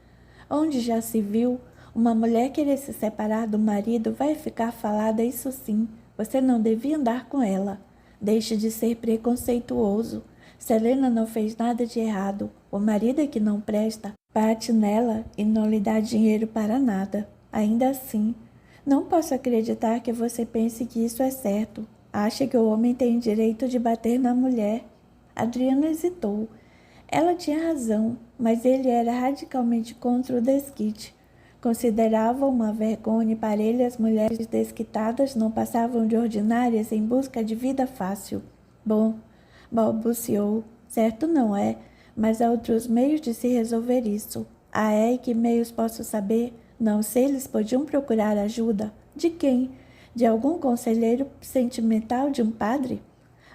Onde já se viu? Uma mulher querer se separar do marido vai ficar falada, isso sim. Você não devia andar com ela. Deixe de ser preconceituoso. Selena não fez nada de errado. O marido é que não presta. Bate nela e não lhe dá dinheiro para nada. Ainda assim, não posso acreditar que você pense que isso é certo. Acha que o homem tem direito de bater na mulher? Adriano hesitou. Ela tinha razão, mas ele era radicalmente contra o desquite. Considerava uma vergonha para ele as mulheres desquitadas não passavam de ordinárias em busca de vida fácil. Bom, balbuciou, certo não é, mas há outros meios de se resolver isso. Ah, é? E que meios posso saber? Não sei, eles podiam procurar ajuda. De quem? De algum conselheiro sentimental, de um padre?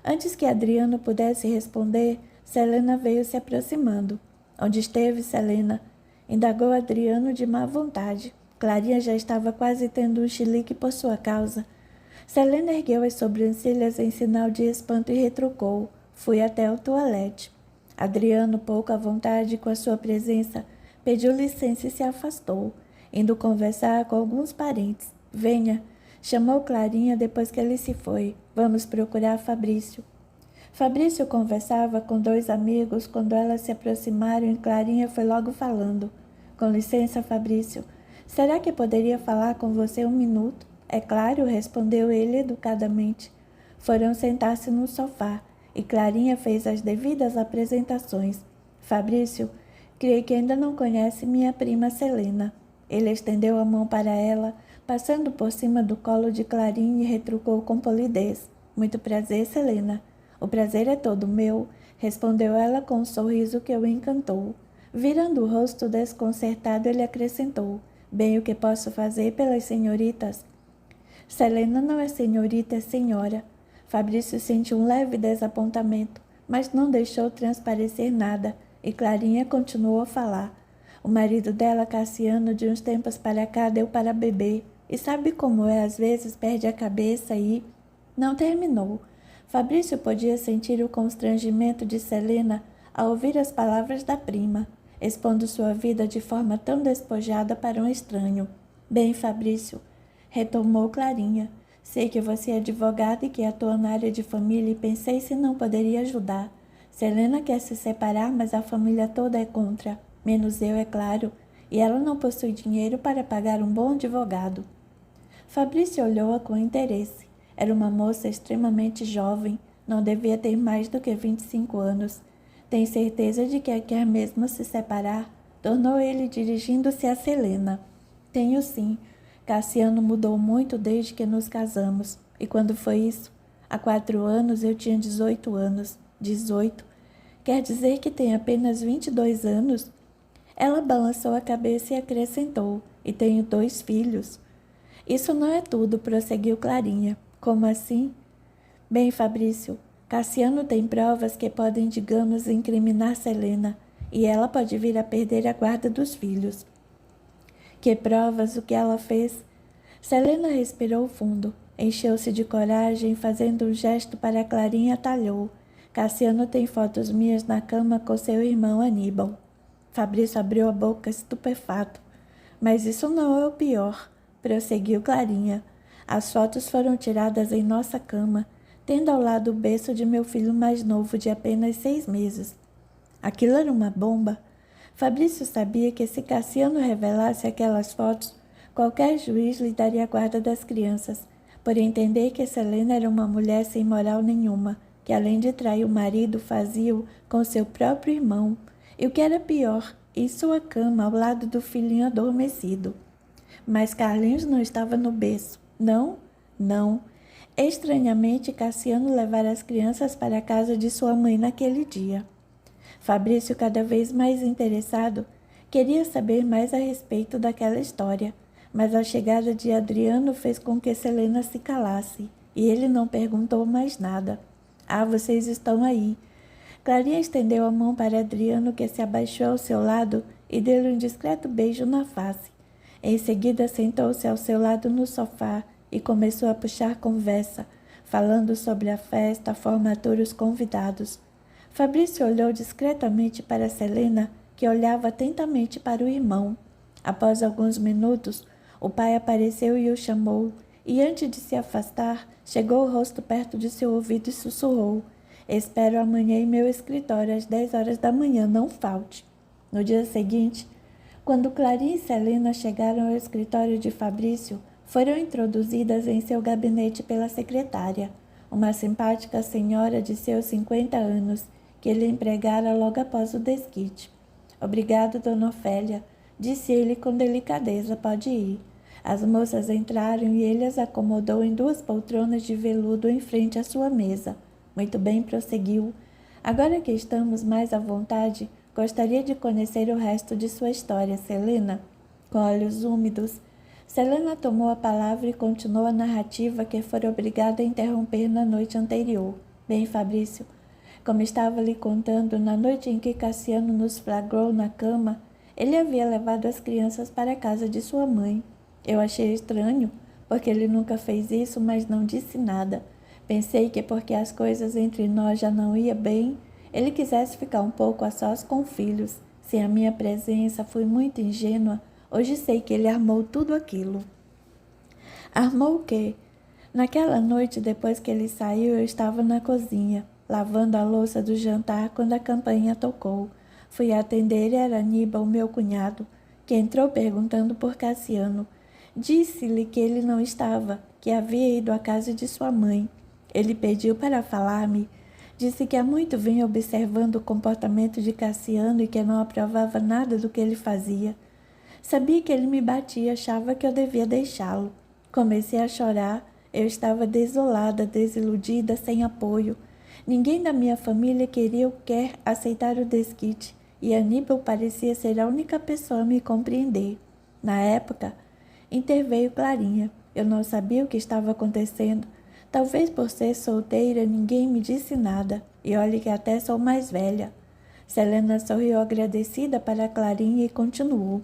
Antes que Adriano pudesse responder, Selena veio se aproximando. Onde esteve, Selena? Indagou Adriano de má vontade. Clarinha já estava quase tendo um chilique por sua causa. Selena ergueu as sobrancelhas em sinal de espanto e retrucou. Fui até o toalete. Adriano, pouco à vontade com a sua presença, pediu licença e se afastou, indo conversar com alguns parentes. Venha, chamou Clarinha depois que ele se foi. Vamos procurar Fabrício. Fabrício conversava com dois amigos quando elas se aproximaram e Clarinha foi logo falando. Com licença, Fabrício. Será que poderia falar com você um minuto? É claro, respondeu ele educadamente. Foram sentar-se no sofá e Clarinha fez as devidas apresentações. Fabrício, creio que ainda não conhece minha prima Selena. Ele estendeu a mão para ela, passando por cima do colo de Clarinha e retrucou com polidez. Muito prazer, Selena. O prazer é todo meu, respondeu ela com um sorriso que o encantou. Virando o rosto desconcertado, ele acrescentou. Bem, o que posso fazer pelas senhoritas? Selena não é senhorita, é senhora. Fabrício sentiu um leve desapontamento, mas não deixou transparecer nada, e Clarinha continuou a falar. O marido dela, Cassiano, de uns tempos para cá, deu para beber, e sabe como é, às vezes perde a cabeça e... Não terminou. Fabrício podia sentir o constrangimento de Selena ao ouvir as palavras da prima, expondo sua vida de forma tão despojada para um estranho. Bem, Fabrício, retomou Clarinha, sei que você é advogado e que atua na área de família e pensei se não poderia ajudar. Selena quer se separar, mas a família toda é contra, menos eu, é claro, e ela não possui dinheiro para pagar um bom advogado. Fabrício olhou-a com interesse. Era uma moça extremamente jovem, não devia ter mais do que 25 anos. Tem certeza de que quer mesmo se separar? Tornou ele dirigindo-se a Selena. Tenho sim. Cassiano mudou muito desde que nos casamos. E quando foi isso? Há 4 anos eu tinha 18 anos. 18? Quer dizer que tem apenas 22 anos? Ela balançou a cabeça e acrescentou. E tenho 2 filhos. Isso não é tudo, prosseguiu Clarinha. Como assim? Bem, Fabrício, Cassiano tem provas que podem, digamos, incriminar Selena, e ela pode vir a perder a guarda dos filhos. Que provas? O que ela fez? Selena respirou fundo, encheu-se de coragem, fazendo um gesto para Clarinha, atalhou. Cassiano tem fotos minhas na cama com seu irmão Aníbal. Fabrício abriu a boca estupefato. Mas isso não é o pior, prosseguiu Clarinha. As fotos foram tiradas em nossa cama, tendo ao lado o berço de meu filho mais novo de apenas 6 meses. Aquilo era uma bomba. Fabrício sabia que se Cassiano revelasse aquelas fotos, qualquer juiz lhe daria a guarda das crianças, por entender que Selena era uma mulher sem moral nenhuma, que além de trair o marido, fazia-o com seu próprio irmão, e o que era pior, em sua cama, ao lado do filhinho adormecido. Mas Carlinhos não estava no berço. Não, não. Estranhamente, Cassiano levara as crianças para a casa de sua mãe naquele dia. Fabrício, cada vez mais interessado, queria saber mais a respeito daquela história, mas a chegada de Adriano fez com que Selena se calasse, e ele não perguntou mais nada. Ah, vocês estão aí. Clarinha estendeu a mão para Adriano, que se abaixou ao seu lado e deu-lhe um discreto beijo na face. Em seguida, sentou-se ao seu lado no sofá e começou a puxar conversa, falando sobre a festa, a formatura e os convidados. Fabrício olhou discretamente para Selena, que olhava atentamente para o irmão. Após alguns minutos, o pai apareceu e o chamou, e antes de se afastar, chegou o rosto perto de seu ouvido e sussurrou. Espero amanhã em meu escritório às 10 horas da manhã, não falte. No dia seguinte, quando Clarinha e Selena chegaram ao escritório de Fabrício, foram introduzidas em seu gabinete pela secretária, uma simpática senhora de seus 50 anos, que ele empregara logo após o desquite. Obrigado, dona Ofélia, disse ele com delicadeza. Pode ir. As moças entraram e ele as acomodou em 2 poltronas de veludo em frente à sua mesa. Muito bem, prosseguiu. Agora que estamos mais à vontade, gostaria de conhecer o resto de sua história, Selena. Com olhos úmidos, Selena tomou a palavra e continuou a narrativa que fora obrigada a interromper na noite anterior. Bem, Fabrício, como estava lhe contando, na noite em que Cassiano nos flagrou na cama, ele havia levado as crianças para a casa de sua mãe. Eu achei estranho, porque ele nunca fez isso, mas não disse nada. Pensei que porque as coisas entre nós já não iam bem, ele quisesse ficar um pouco a sós com filhos. Sem a minha presença, fui muito ingênua. Hoje sei que ele armou tudo aquilo. Armou o quê? Naquela noite, depois que ele saiu, eu estava na cozinha, lavando a louça do jantar quando a campainha tocou. Fui atender e era Aníbal, meu cunhado, que entrou perguntando por Cassiano. Disse-lhe que ele não estava, que havia ido à casa de sua mãe. Ele pediu para falar-me. Disse que há muito vinha observando o comportamento de Cassiano e que não aprovava nada do que ele fazia. Sabia que ele me batia e achava que eu devia deixá-lo. Comecei a chorar. Eu estava desolada, desiludida, sem apoio. Ninguém da minha família queria ou quer aceitar o desquite, e Aníbal parecia ser a única pessoa a me compreender. Na época, interveio Clarinha. Eu não sabia o que estava acontecendo. Talvez por ser solteira, ninguém me disse nada, e olhe que até sou mais velha. Selena sorriu agradecida para Clarinha e continuou.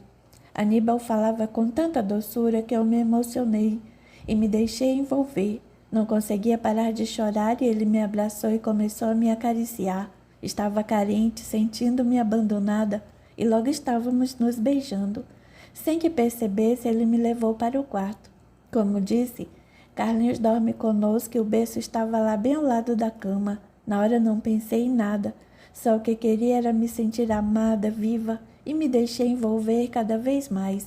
Aníbal falava com tanta doçura que eu me emocionei e me deixei envolver. Não conseguia parar de chorar e ele me abraçou e começou a me acariciar. Estava carente, sentindo-me abandonada, e logo estávamos nos beijando. Sem que percebesse, ele me levou para o quarto. Como disse, Carlinhos dorme conosco e o berço estava lá bem ao lado da cama. Na hora não pensei em nada, só o que queria era me sentir amada, viva, e me deixei envolver cada vez mais.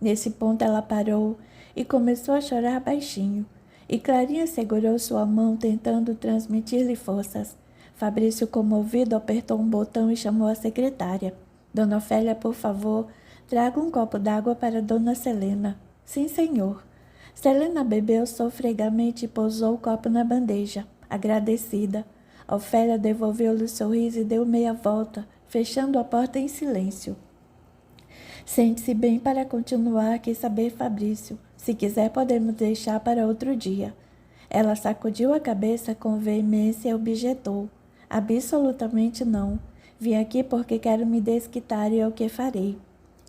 Nesse ponto ela parou e começou a chorar baixinho, e Clarinha segurou sua mão tentando transmitir-lhe forças. Fabrício, comovido, apertou um botão e chamou a secretária. Dona Ofélia, por favor, traga um copo d'água para Dona Selena. Sim, senhor. Selena bebeu sofregamente e pousou o copo na bandeja, agradecida. Ofélia devolveu-lhe o sorriso e deu meia volta, fechando a porta em silêncio. Sente-se bem para continuar, quis saber Fabrício. Se quiser, podemos deixar para outro dia. Ela sacudiu a cabeça com veemência e objetou. Absolutamente não. Vim aqui porque quero me desquitar e é o que farei.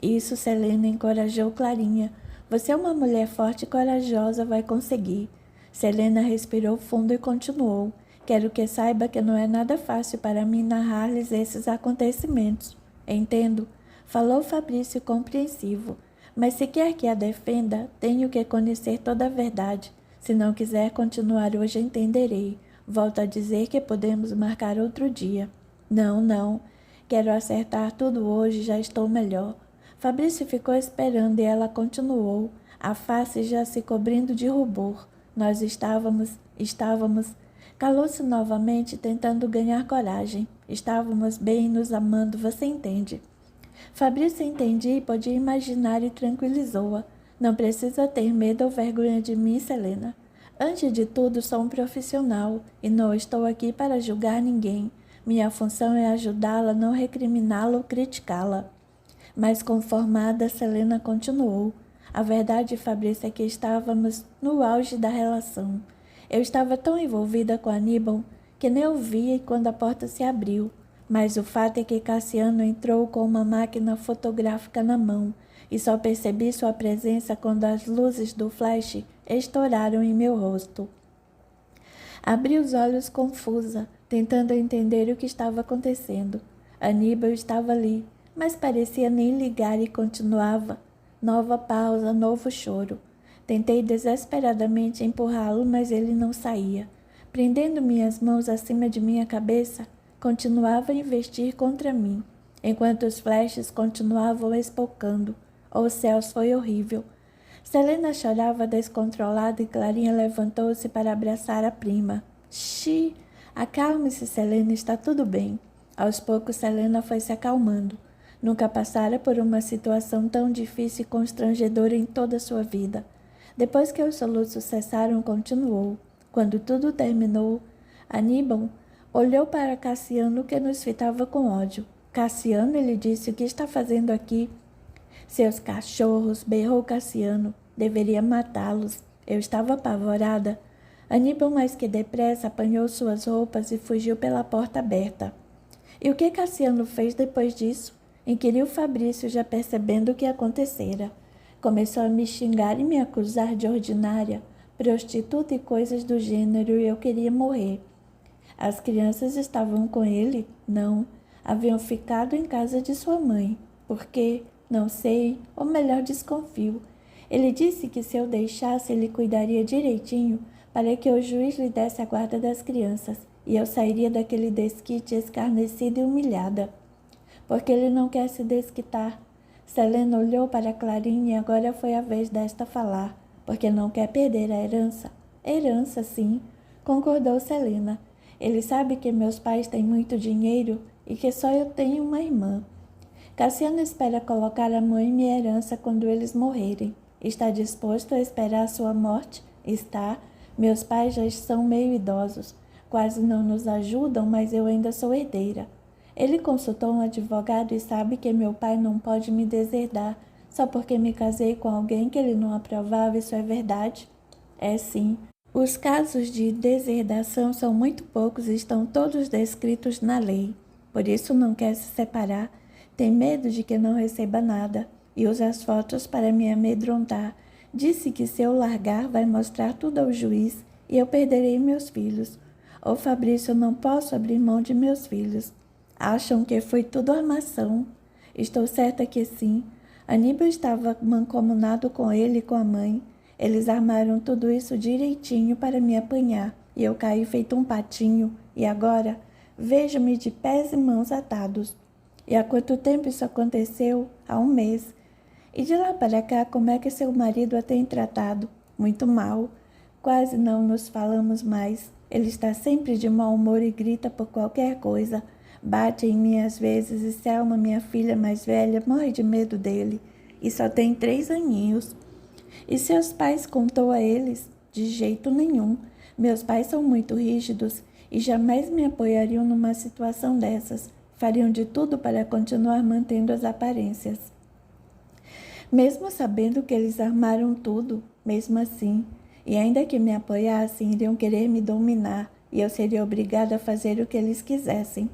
Isso, Selena, encorajou Clarinha. Você é uma mulher forte e corajosa, vai conseguir. Selena respirou fundo e continuou. Quero que saiba que não é nada fácil para mim narrar-lhes esses acontecimentos. Entendo, falou Fabrício compreensivo. Mas se quer que a defenda, tenho que conhecer toda a verdade. Se não quiser continuar hoje, entenderei. Volto a dizer que podemos marcar outro dia. Não, não. Quero acertar tudo hoje, já estou melhor. Fabrício ficou esperando e ela continuou, a face já se cobrindo de rubor. Nós estávamos... Calou-se novamente, tentando ganhar coragem. Estávamos bem, nos amando, você entende. Fabrício entendia e podia imaginar e tranquilizou-a. Não precisa ter medo ou vergonha de mim, Selena. Antes de tudo, sou um profissional e não estou aqui para julgar ninguém. Minha função é ajudá-la, não recriminá-la ou criticá-la. Mas conformada, Selena continuou. A verdade, Fabrício, é que estávamos no auge da relação. Eu estava tão envolvida com Aníbal que nem ouvi quando a porta se abriu. Mas o fato é que Cassiano entrou com uma máquina fotográfica na mão e só percebi sua presença quando as luzes do flash estouraram em meu rosto. Abri os olhos confusa, tentando entender o que estava acontecendo. Aníbal estava ali, mas parecia nem ligar e continuava. Nova pausa, novo choro. Tentei desesperadamente empurrá-lo, mas ele não saía. Prendendo minhas mãos acima de minha cabeça, continuava a investir contra mim, enquanto os flashes continuavam espocando. Oh céus, foi horrível. Selena chorava descontrolada e Clarinha levantou-se para abraçar a prima. Xi! Acalme-se, Selena, está tudo bem. Aos poucos, Selena foi se acalmando. Nunca passara por uma situação tão difícil e constrangedora em toda a sua vida. Depois que os soluços cessaram, continuou. Quando tudo terminou, Aníbal olhou para Cassiano, que nos fitava com ódio. Cassiano, ele disse, o que está fazendo aqui? Seus cachorros, berrou Cassiano. Deveria matá-los. Eu estava apavorada. Aníbal, mais que depressa, apanhou suas roupas e fugiu pela porta aberta. E o que Cassiano fez depois disso? Inquiriu Fabrício, já percebendo o que acontecera. Começou a me xingar e me acusar de ordinária, prostituta e coisas do gênero, e eu queria morrer. As crianças estavam com ele? Não. Haviam ficado em casa de sua mãe. Por quê? Não sei, ou melhor, desconfio. Ele disse que se eu deixasse, ele cuidaria direitinho para que o juiz lhe desse a guarda das crianças, e eu sairia daquele desquite escarnecida e humilhada. Porque ele não quer se desquitar. Selena olhou para Clarinha e agora foi a vez desta falar, porque não quer perder a herança. Herança, sim, concordou Selena. Ele sabe que meus pais têm muito dinheiro e que só eu tenho uma irmã. Cassiano espera colocar a mãe em minha herança quando eles morrerem. Está disposto a esperar a sua morte? Está. Meus pais já são meio idosos. Quase não nos ajudam, mas eu ainda sou herdeira. Ele consultou um advogado e sabe que meu pai não pode me deserdar só porque me casei com alguém que ele não aprovava. Isso é verdade? É sim. Os casos de deserdação são muito poucos e estão todos descritos na lei. Por isso não quer se separar. Tem medo de que não receba nada e usa as fotos para me amedrontar. Disse que se eu largar vai mostrar tudo ao juiz e eu perderei meus filhos. Ô Fabrício, eu não posso abrir mão de meus filhos. Acham que foi tudo armação? Estou certa que sim. Aníbal estava mancomunado com ele e com a mãe. Eles armaram tudo isso direitinho para me apanhar e eu caí feito um patinho. E agora vejo-me de pés e mãos atados. E há quanto tempo isso aconteceu? Há um mês. E de lá para cá, como é que seu marido a tem tratado? Muito mal. Quase não nos falamos mais. Ele está sempre de mau humor e grita por qualquer coisa. Bate em mim às vezes e Selma, minha filha mais velha, morre de medo dele. E só tem 3 aninhos. E seus pais contou a eles? De jeito nenhum. Meus pais são muito rígidos e jamais me apoiariam numa situação dessas. Fariam de tudo para continuar mantendo as aparências. Mesmo sabendo que eles armaram tudo, mesmo assim, e ainda que me apoiassem, iriam querer me dominar, e eu seria obrigada a fazer o que eles quisessem.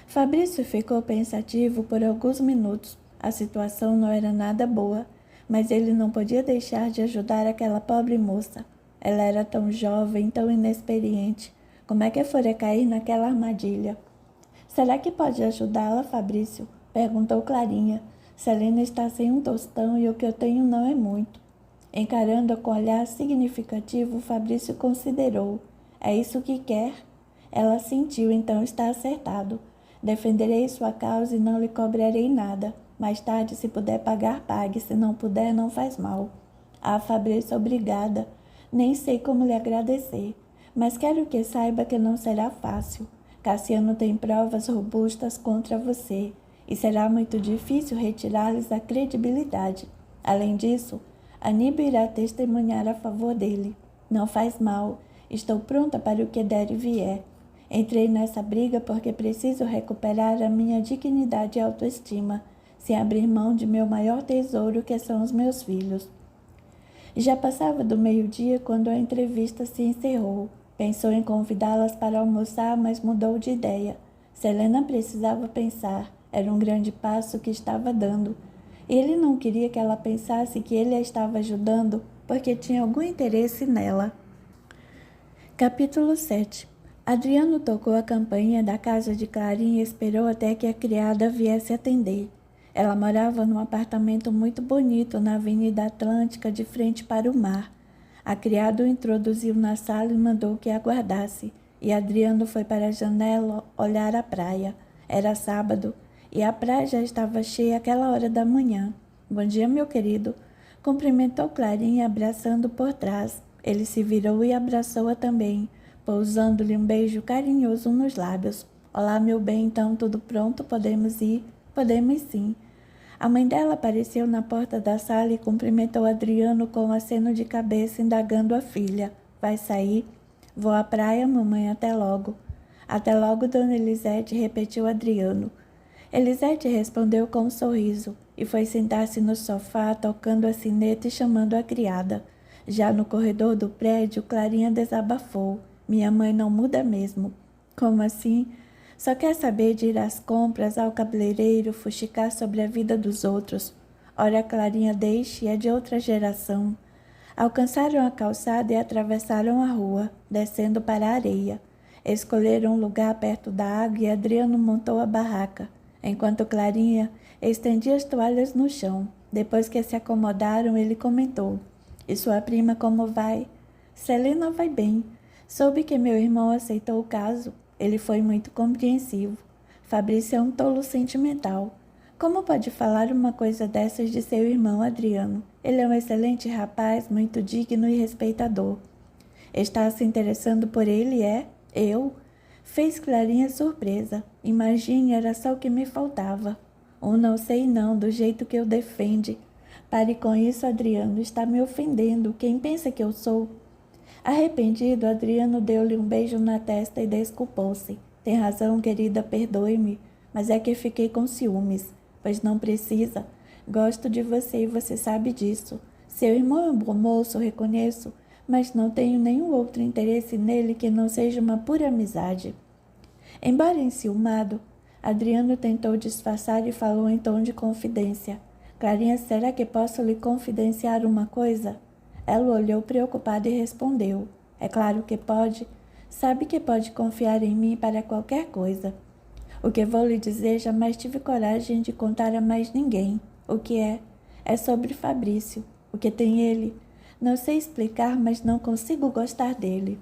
Fabrício ficou pensativo por alguns minutos. A situação não era nada boa, mas ele não podia deixar de ajudar aquela pobre moça. Ela era tão jovem, tão inexperiente. Como é que fora cair naquela armadilha? Será que pode ajudá-la, Fabrício? Perguntou Clarinha. Selena está sem um tostão e o que eu tenho não é muito. Encarando-a com olhar significativo, Fabrício considerou. É isso que quer? Ela sentiu, então está acertado. Defenderei sua causa e não lhe cobrarei nada. Mais tarde, se puder pagar, pague. Se não puder, não faz mal. Ah, Fabrício, obrigada. Nem sei como lhe agradecer. Mas quero que saiba que não será fácil. Cassiano tem provas robustas contra você, e será muito difícil retirar-lhes a credibilidade. Além disso, Aníbal irá testemunhar a favor dele. Não faz mal, estou pronta para o que der e vier. Entrei nessa briga porque preciso recuperar a minha dignidade e autoestima, sem abrir mão de meu maior tesouro, que são os meus filhos. Já passava do meio-dia quando a entrevista se encerrou. Pensou em convidá-las para almoçar, mas mudou de ideia. Selena precisava pensar. Era um grande passo que estava dando. Ele não queria que ela pensasse que ele a estava ajudando porque tinha algum interesse nela. Capítulo 7. Adriano tocou a campainha da casa de Clarinha e esperou até que a criada viesse atender. Ela morava num apartamento muito bonito na Avenida Atlântica, de frente para o mar. A criada o introduziu na sala e mandou que aguardasse, e Adriano foi para a janela olhar a praia. Era sábado, e a praia já estava cheia àquela hora da manhã. Bom dia, meu querido. Cumprimentou Clarinha, abraçando por trás. Ele se virou e abraçou-a também, pousando-lhe um beijo carinhoso nos lábios. Olá, meu bem, então tudo pronto? Podemos ir? Podemos sim. A mãe dela apareceu na porta da sala e cumprimentou Adriano com um aceno de cabeça, indagando a filha. Vai sair? Vou à praia, mamãe, até logo. Até logo, dona Elisete, repetiu Adriano. Elisete respondeu com um sorriso e foi sentar-se no sofá, tocando a sineta e chamando a criada. Já no corredor do prédio, Clarinha desabafou. Minha mãe não muda mesmo. Como assim? Só quer saber de ir às compras, ao cabeleireiro, fuxicar sobre a vida dos outros. Ora, Clarinha deixe, é de outra geração. Alcançaram a calçada e atravessaram a rua, descendo para a areia. Escolheram um lugar perto da água e Adriano montou a barraca, enquanto Clarinha estendia as toalhas no chão. Depois que se acomodaram, ele comentou. E sua prima como vai? Celina vai bem. Soube que meu irmão aceitou o caso. Ele foi muito compreensivo. Fabrício é um tolo sentimental. Como pode falar uma coisa dessas de seu irmão Adriano? Ele é um excelente rapaz, muito digno e respeitador. Está se interessando por ele, é? Eu? Fez Clarinha surpresa. Imagine, era só o que me faltava. Não sei não, do jeito que eu defende. Pare com isso, Adriano, está me ofendendo. Quem pensa que eu sou? Arrependido, Adriano deu-lhe um beijo na testa e desculpou-se. Tem razão, querida, perdoe-me, mas é que fiquei com ciúmes. Pois não precisa. Gosto de você e você sabe disso. Seu irmão é um bom moço, reconheço, mas não tenho nenhum outro interesse nele que não seja uma pura amizade. Embora enciumado, Adriano tentou disfarçar e falou em tom de confidência. Clarinha, será que posso lhe confidenciar uma coisa? Ela olhou preocupada e respondeu. É claro que pode. Sabe que pode confiar em mim para qualquer coisa. O que vou lhe dizer jamais tive coragem de contar a mais ninguém. O que é? É sobre Fabrício. O que tem ele? Não sei explicar, mas não consigo gostar dele.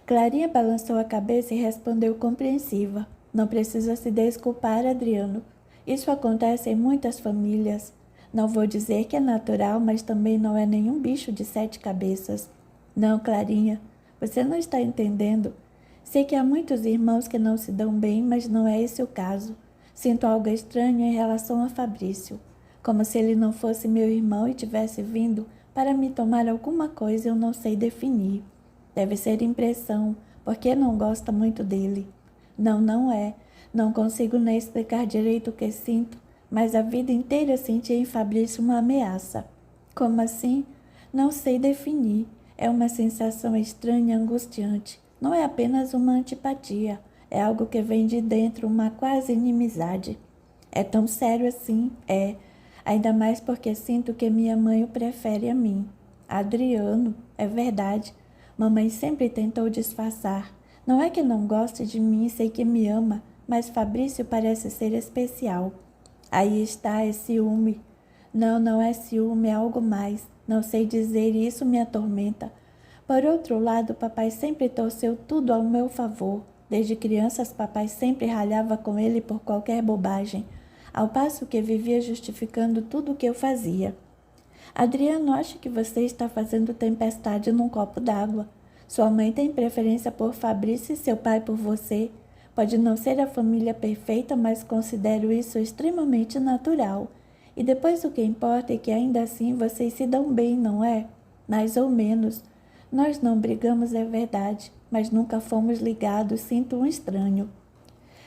Clarinha balançou a cabeça e respondeu compreensiva. Não precisa se desculpar, Adriano. Isso acontece em muitas famílias. Não vou dizer que é natural, mas também não é nenhum bicho de 7 cabeças. Não, Clarinha, você não está entendendo. Sei que há muitos irmãos que não se dão bem, mas não é esse o caso. Sinto algo estranho em relação a Fabrício. Como se ele não fosse meu irmão e tivesse vindo para me tomar alguma coisa eu não sei definir. Deve ser impressão, porque não gosta muito dele. Não, não é. Não consigo nem explicar direito o que sinto, mas a vida inteira senti em Fabrício uma ameaça. Como assim? Não sei definir. É uma sensação estranha e angustiante. Não é apenas uma antipatia. É algo que vem de dentro, uma quase inimizade. É tão sério assim? É. Ainda mais porque sinto que minha mãe o prefere a mim. Adriano, é verdade. Mamãe sempre tentou disfarçar. Não é que não goste de mim, sei que me ama, mas Fabrício parece ser especial. Aí está, é ciúme. Não, não é ciúme, é algo mais. Não sei dizer e isso me atormenta. Por outro lado, papai sempre torceu tudo ao meu favor. Desde crianças, papai sempre ralhava com ele por qualquer bobagem, ao passo que vivia justificando tudo o que eu fazia. Adriano, acho que você está fazendo tempestade num copo d'água. Sua mãe tem preferência por Fabrício e seu pai por você. Pode não ser a família perfeita, mas considero isso extremamente natural. E depois o que importa é que ainda assim vocês se dão bem, não é? Mais ou menos. Nós não brigamos, é verdade, mas nunca fomos ligados, sinto um estranho.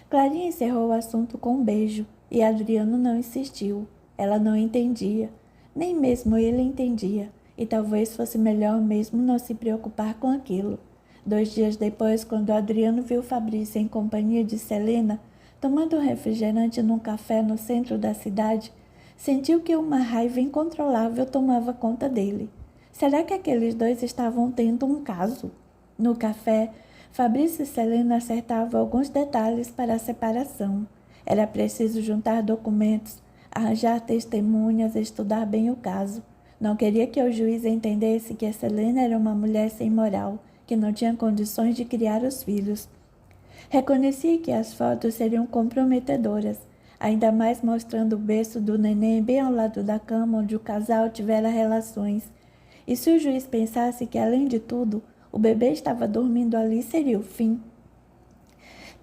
Clarinha encerrou o assunto com um beijo, e Adriano não insistiu. Ela não entendia. Nem mesmo ele entendia, e talvez fosse melhor mesmo não se preocupar com aquilo. 2 dias depois, quando Adriano viu Fabrício em companhia de Celina, tomando um refrigerante num café no centro da cidade, sentiu que uma raiva incontrolável tomava conta dele. Será que aqueles dois estavam tendo um caso? No café, Fabrício e Celina acertavam alguns detalhes para a separação. Era preciso juntar documentos, arranjar testemunhas, estudar bem o caso. Não queria que o juiz entendesse que a Celina era uma mulher sem moral, que não tinha condições de criar os filhos. Reconhecia que as fotos seriam comprometedoras, ainda mais mostrando o berço do neném bem ao lado da cama onde o casal tivera relações. E se o juiz pensasse que, além de tudo, o bebê estava dormindo ali, seria o fim.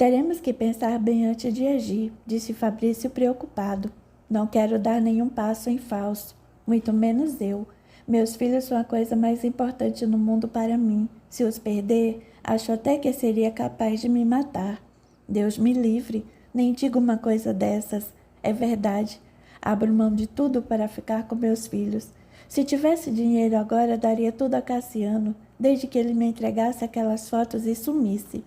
Teremos que pensar bem antes de agir, disse Fabrício preocupado. Não quero dar nenhum passo em falso, muito menos eu. Meus filhos são a coisa mais importante no mundo para mim. Se os perder, acho até que seria capaz de me matar. Deus me livre, nem digo uma coisa dessas. É verdade. Abro mão de tudo para ficar com meus filhos. Se tivesse dinheiro agora, daria tudo a Cassiano, desde que ele me entregasse aquelas fotos e sumisse.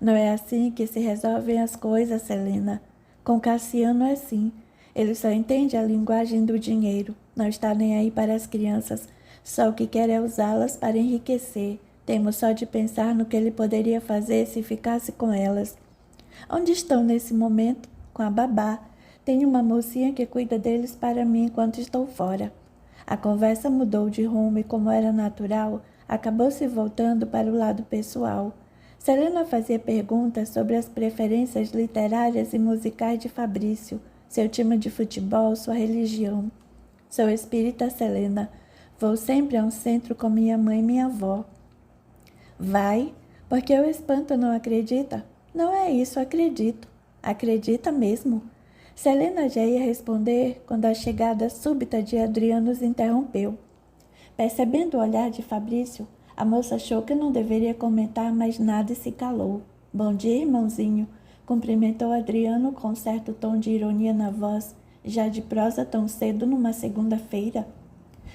Não é assim que se resolvem as coisas, Selena. Com Cassiano é assim. Ele só entende a linguagem do dinheiro. Não está nem aí para as crianças. Só o que quer é usá-las para enriquecer. Temos só de pensar no que ele poderia fazer se ficasse com elas. Onde estão nesse momento? Com a babá. Tenho uma mocinha que cuida deles para mim enquanto estou fora. A conversa mudou de rumo e, como era natural, acabou se voltando para o lado pessoal. Selena fazia perguntas sobre as preferências literárias e musicais de Fabrício, seu time de futebol, sua religião. Sou espírita, Selena. Vou sempre a um centro com minha mãe e minha avó. Vai? Porque o espanto não acredita? Não é isso, acredito. Acredita mesmo? Selena já ia responder quando a chegada súbita de Adriano os interrompeu. Percebendo o olhar de Fabrício, a moça achou que não deveria comentar mais nada e se calou. Bom dia, irmãozinho, cumprimentou Adriano com certo tom de ironia na voz, já de prosa tão cedo numa segunda-feira.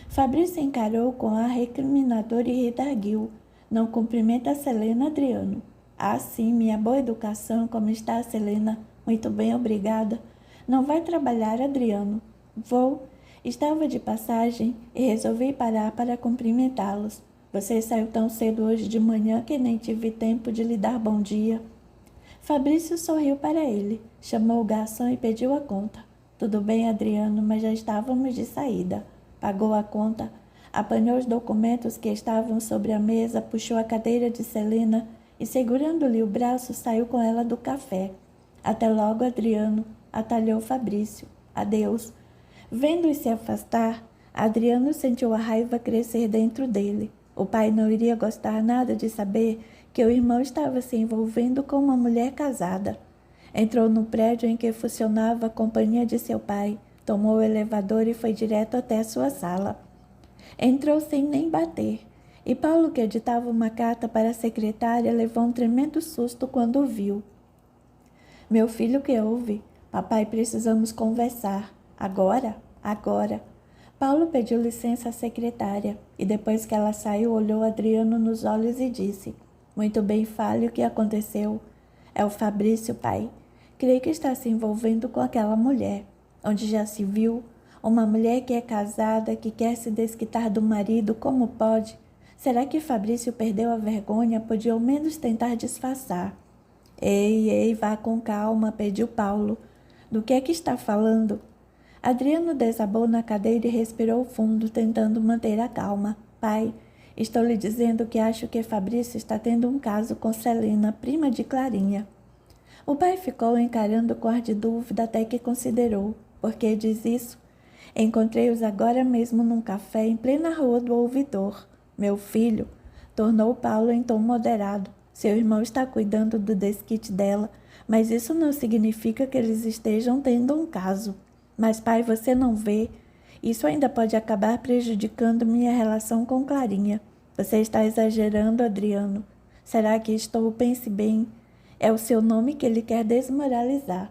Fabrício encarou com ar recriminador e redarguiu. Não cumprimenta a Selena, Adriano. Ah, sim, minha boa educação, como está, Selena? Muito bem, obrigada. Não vai trabalhar, Adriano? Vou. Estava de passagem e resolvi parar para cumprimentá-los. Você saiu tão cedo hoje de manhã que nem tive tempo de lhe dar bom dia. Fabrício sorriu para ele, chamou o garçom e pediu a conta. Tudo bem, Adriano, mas já estávamos de saída. Pagou a conta, apanhou os documentos que estavam sobre a mesa, puxou a cadeira de Selena e, segurando-lhe o braço, saiu com ela do café. Até logo, Adriano, atalhou Fabrício. Adeus. Vendo-os se afastar, Adriano sentiu a raiva crescer dentro dele. O pai não iria gostar nada de saber que o irmão estava se envolvendo com uma mulher casada. Entrou no prédio em que funcionava a companhia de seu pai, tomou o elevador e foi direto até sua sala. Entrou sem nem bater, e Paulo, que editava uma carta para a secretária, levou um tremendo susto quando o viu. Meu filho, que houve? Papai, precisamos conversar. Agora? Agora. Paulo pediu licença à secretária, e depois que ela saiu, olhou Adriano nos olhos e disse: Muito bem, fale o que aconteceu. É o Fabrício, pai. Creio que está se envolvendo com aquela mulher. Onde já se viu? Uma mulher que é casada, que quer se desquitar do marido, como pode? Será que Fabrício perdeu a vergonha? Podia ao menos tentar disfarçar. Ei, vá com calma, pediu Paulo. Do que é que está falando? Adriano desabou na cadeira e respirou fundo, tentando manter a calma. Pai, estou lhe dizendo que acho que Fabrício está tendo um caso com Selena, prima de Clarinha. O pai ficou encarando com ar de dúvida até que considerou. Por que diz isso? Encontrei-os agora mesmo num café em plena rua do Ouvidor. Meu filho, tornou Paulo em tom moderado. Seu irmão está cuidando do desquite dela, mas isso não significa que eles estejam tendo um caso. Mas, pai, você não vê? Isso ainda pode acabar prejudicando minha relação com Clarinha. Você está exagerando, Adriano. Será que estou? Pense bem. É o seu nome que ele quer desmoralizar.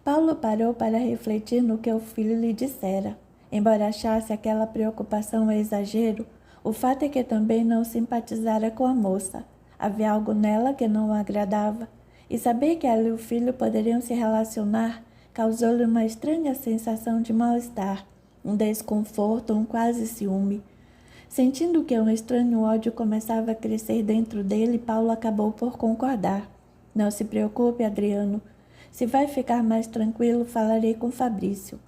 Paulo parou para refletir no que o filho lhe dissera. Embora achasse aquela preocupação um exagero, o fato é que também não simpatizara com a moça. Havia algo nela que não o agradava, e saber que ela e o filho poderiam se relacionar causou-lhe uma estranha sensação de mal-estar, um desconforto, um quase ciúme. Sentindo que um estranho ódio começava a crescer dentro dele, Paulo acabou por concordar. Não se preocupe, Adriano. Se vai ficar mais tranquilo, falarei com Fabrício.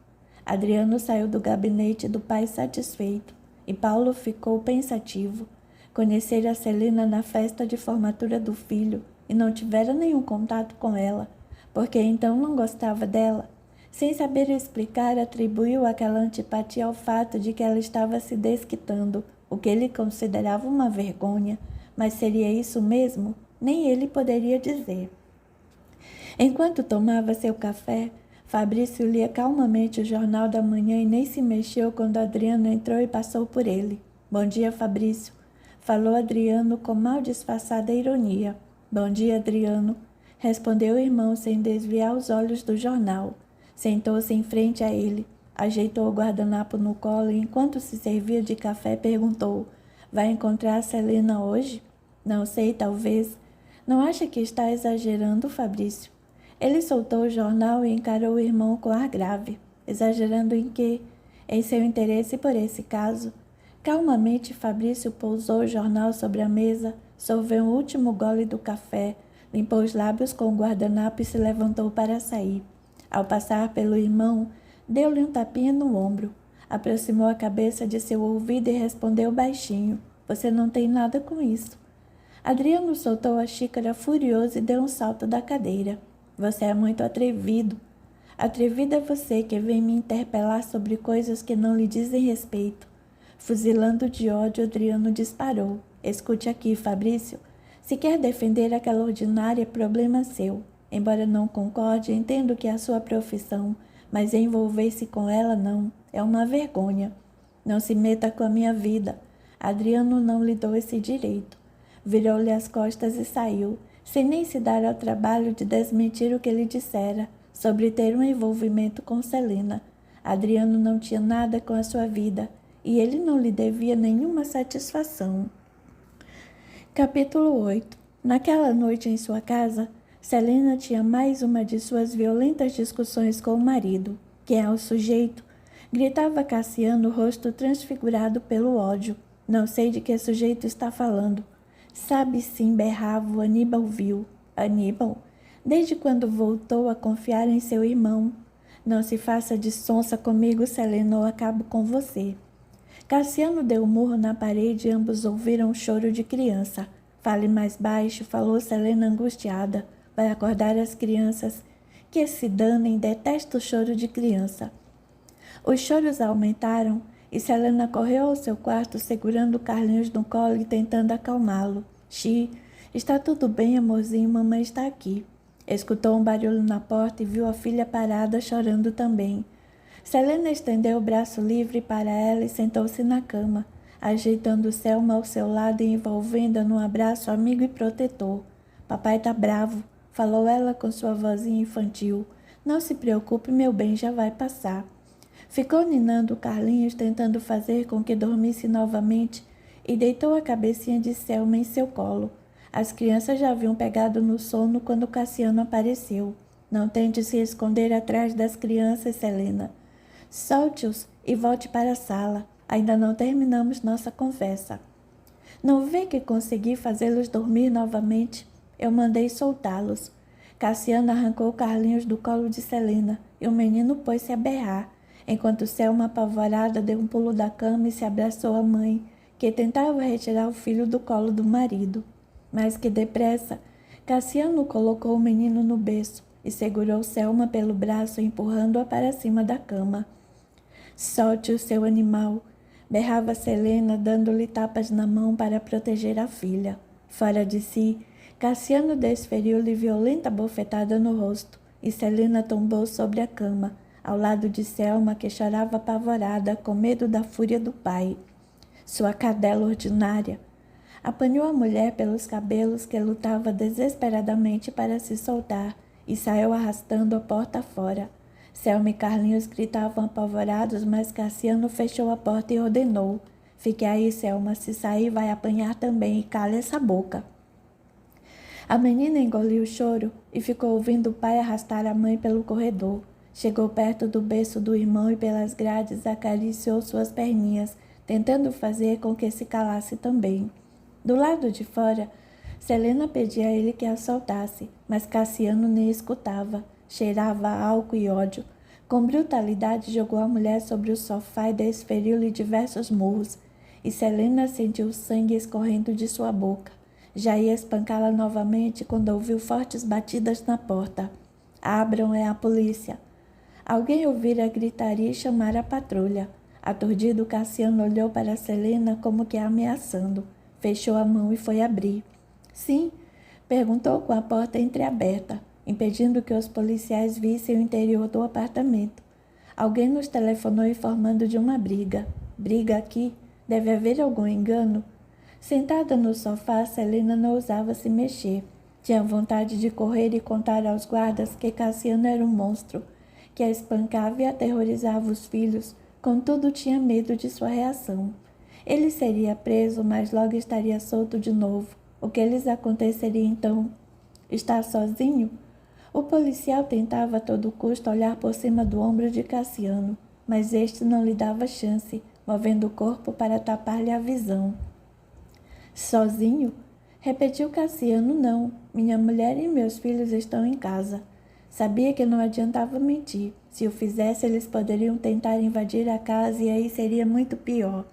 Adriano saiu do gabinete do pai satisfeito, e Paulo ficou pensativo. Conhecera Selena na festa de formatura do filho e não tivera nenhum contato com ela, porque então não gostava dela. Sem saber explicar, atribuiu aquela antipatia ao fato de que ela estava se desquitando, o que ele considerava uma vergonha, mas seria isso mesmo? Nem ele poderia dizer. Enquanto tomava seu café, Fabrício lia calmamente o jornal da manhã e nem se mexeu quando Adriano entrou e passou por ele. Bom dia, Fabrício, falou Adriano com mal disfarçada ironia. Bom dia, Adriano, respondeu o irmão sem desviar os olhos do jornal. Sentou-se em frente a ele, ajeitou o guardanapo no colo e, enquanto se servia de café, perguntou: vai encontrar a Selena hoje? Não sei, talvez. Não acha que está exagerando, Fabrício? Ele soltou o jornal e encarou o irmão com ar grave. Exagerando em quê? Em seu interesse por esse caso? Calmamente, Fabrício pousou o jornal sobre a mesa, sorveu um último gole do café, limpou os lábios com o guardanapo e se levantou para sair. Ao passar pelo irmão, deu-lhe um tapinha no ombro, aproximou a cabeça de seu ouvido e respondeu baixinho: você não tem nada com isso. Adriano soltou a xícara furioso e deu um salto da cadeira. Você é muito atrevido. Atrevido é você que vem me interpelar sobre coisas que não lhe dizem respeito. Fuzilando de ódio, Adriano disparou. Escute aqui, Fabrício. Se quer defender aquela ordinária, é problema seu. Embora não concorde, entendo que é a sua profissão, mas envolver-se com ela não. É uma vergonha. Não se meta com a minha vida. Adriano não lhe deu esse direito. Virou-lhe as costas e saiu, sem nem se dar ao trabalho de desmentir o que lhe dissera sobre ter um envolvimento com Selena. Adriano não tinha nada com a sua vida e ele não lhe devia nenhuma satisfação. Capítulo 8. Naquela noite em sua casa, Selena tinha mais uma de suas violentas discussões com o marido, que ao sujeito gritava Cassiano, o rosto transfigurado pelo ódio. Não sei de que sujeito está falando. Sabe sim, berrava o Aníbal viu. Aníbal? Desde quando voltou a confiar em seu irmão? Não se faça de sonsa comigo, Selena, ou acabo com você. Cassiano deu um murro na parede e ambos ouviram um choro de criança. Fale mais baixo, falou Selena angustiada. Vai acordar as crianças. Que se danem, detesto o choro de criança. Os choros aumentaram e Selena correu ao seu quarto segurando Carlinhos no colo e tentando acalmá-lo. Xi, está tudo bem, amorzinho, mamãe está aqui. Escutou um barulho na porta e viu a filha parada chorando também. Selena estendeu o braço livre para ela e sentou-se na cama, ajeitando Selma ao seu lado e envolvendo-a num abraço amigo e protetor. Papai tá bravo, falou ela com sua vozinha infantil. Não se preocupe, meu bem, já vai passar. Ficou ninando Carlinhos, tentando fazer com que dormisse novamente, e deitou a cabecinha de Selma em seu colo. As crianças já haviam pegado no sono quando Cassiano apareceu. Não tente se esconder atrás das crianças, Selena. Solte-os e volte para a sala. Ainda não terminamos nossa conversa. Não vê que consegui fazê-los dormir novamente? Eu mandei soltá-los. Cassiano arrancou Carlinhos do colo de Selena e o menino pôs-se a berrar, enquanto Selma, apavorada, deu um pulo da cama e se abraçou à mãe, que tentava retirar o filho do colo do marido. Mas que depressa, Cassiano colocou o menino no berço e segurou Selma pelo braço, empurrando-a para cima da cama. Solte o seu animal, berrava Selena, dando-lhe tapas na mão para proteger a filha. Fora de si, Cassiano desferiu-lhe violenta bofetada no rosto e Selena tombou sobre a cama, ao lado de Selma, que chorava apavorada, com medo da fúria do pai. Sua cadela ordinária! Apanhou a mulher pelos cabelos, que lutava desesperadamente para se soltar, e saiu arrastando a porta fora. Selma e Carlinhos gritavam apavorados, mas Cassiano fechou a porta e ordenou: fique aí, Selma, se sair vai apanhar também e cale essa boca. A menina engoliu o choro e ficou ouvindo o pai arrastar a mãe pelo corredor. Chegou perto do berço do irmão e pelas grades acariciou suas perninhas, tentando fazer com que se calasse também. Do lado de fora, Selena pedia a ele que a soltasse, mas Cassiano nem escutava. Cheirava a álcool e ódio. Com brutalidade jogou a mulher sobre o sofá e desferiu-lhe diversos murros, e Selena sentiu sangue escorrendo de sua boca. Já ia espancá-la novamente quando ouviu fortes batidas na porta. Abram, é a polícia. Alguém ouvira a gritaria e chamara a patrulha. Aturdido, Cassiano olhou para Selena como que ameaçando. Fechou a mão e foi abrir. Sim? Perguntou com a porta entreaberta. impedindo que os policiais vissem o interior do apartamento. Alguém nos telefonou informando de uma briga. Briga aqui? Deve haver algum engano? Sentada no sofá, Celina não ousava se mexer. Tinha vontade de correr e contar aos guardas que Cassiano era um monstro, que a espancava e aterrorizava os filhos, contudo tinha medo de sua reação. Ele seria preso, mas logo estaria solto de novo. O que lhes aconteceria então? Estar sozinho? O policial tentava a todo custo olhar por cima do ombro de Cassiano, mas este não lhe dava chance, movendo o corpo para tapar-lhe a visão. Sozinho? Repetiu Cassiano. Não, minha mulher e meus filhos estão em casa. Sabia que não adiantava mentir. Se o fizesse, eles poderiam tentar invadir a casa e aí seria muito pior.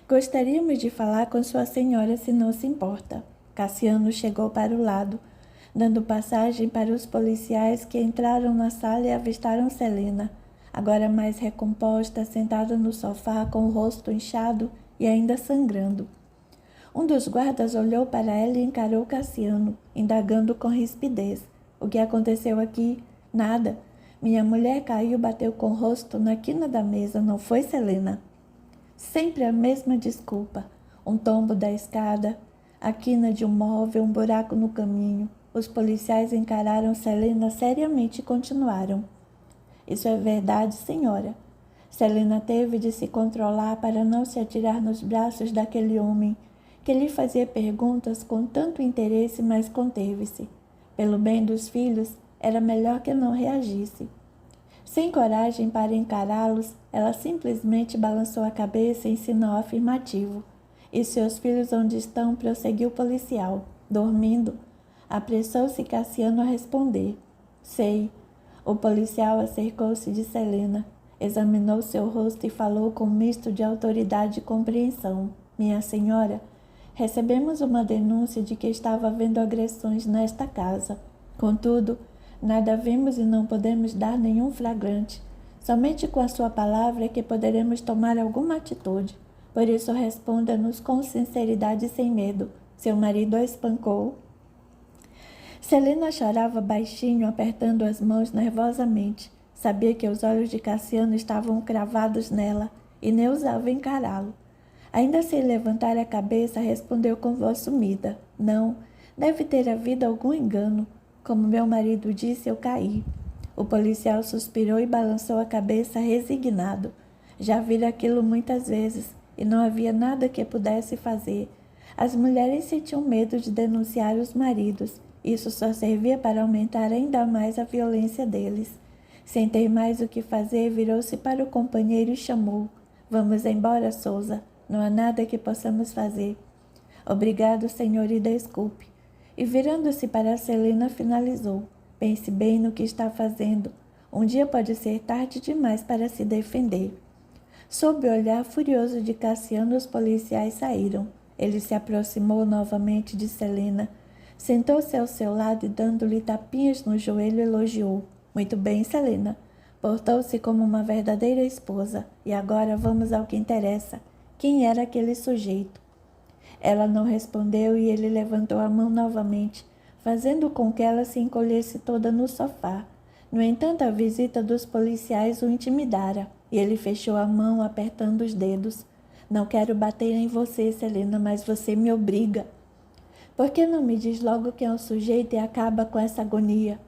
Gostaríamos de falar com sua senhora, se não se importa. Cassiano chegou para o lado, dando passagem para os policiais que entraram na sala e avistaram Celina, agora mais recomposta, sentada no sofá com o rosto inchado e ainda sangrando. Um dos guardas olhou para ela e encarou Cassiano, indagando com rispidez. O que aconteceu aqui? Nada. Minha mulher caiu e bateu com o rosto na quina da mesa, não foi, Celina? Sempre a mesma desculpa. Um tombo da escada, a quina de um móvel, um buraco no caminho. Os policiais encararam Celina seriamente e continuaram. Isso é verdade, senhora. Celina teve de se controlar para não se atirar nos braços daquele homem, que lhe fazia perguntas com tanto interesse, mas conteve-se. Pelo bem dos filhos, era melhor que não reagisse. Sem coragem para encará-los, ela simplesmente balançou a cabeça em sinal afirmativo. E seus filhos onde estão? Prosseguiu o policial. Dormindo. Apressou-se Cassiano a responder. Sei. O policial acercou-se de Celina, examinou seu rosto e falou com um misto de autoridade e compreensão. Minha senhora, recebemos uma denúncia de que estava havendo agressões nesta casa. Contudo, nada vimos e não podemos dar nenhum flagrante. Somente com a sua palavra é que poderemos tomar alguma atitude. Por isso responda-nos com sinceridade e sem medo. Seu marido a espancou? Celina chorava baixinho, apertando as mãos nervosamente. Sabia que os olhos de Cassiano estavam cravados nela e nem ousava encará-lo. Ainda sem levantar a cabeça, respondeu com voz sumida. Não, deve ter havido algum engano. Como meu marido disse, eu caí. O policial suspirou e balançou a cabeça resignado. Já vira aquilo muitas vezes e não havia nada que pudesse fazer. As mulheres sentiam medo de denunciar os maridos. Isso só servia para aumentar ainda mais a violência deles. Sem ter mais o que fazer, virou-se para o companheiro e chamou. Vamos embora, Souza. Não há nada que possamos fazer. Obrigado, senhor, e desculpe. E virando-se para Celina, finalizou. Pense bem no que está fazendo. Um dia pode ser tarde demais para se defender. Sob o olhar furioso de Cassiano, os policiais saíram. Ele se aproximou novamente de Celina. Sentou-se ao seu lado e, dando-lhe tapinhas no joelho, elogiou. Muito bem, Celina. Portou-se como uma verdadeira esposa. E agora vamos ao que interessa. Quem era aquele sujeito? Ela não respondeu e ele levantou a mão novamente, fazendo com que ela se encolhesse toda no sofá. No entanto, a visita dos policiais o intimidara, e ele fechou a mão, apertando os dedos. Não quero bater em você, Celina, mas você me obriga. Por que não me diz logo quem é o sujeito e acaba com essa agonia?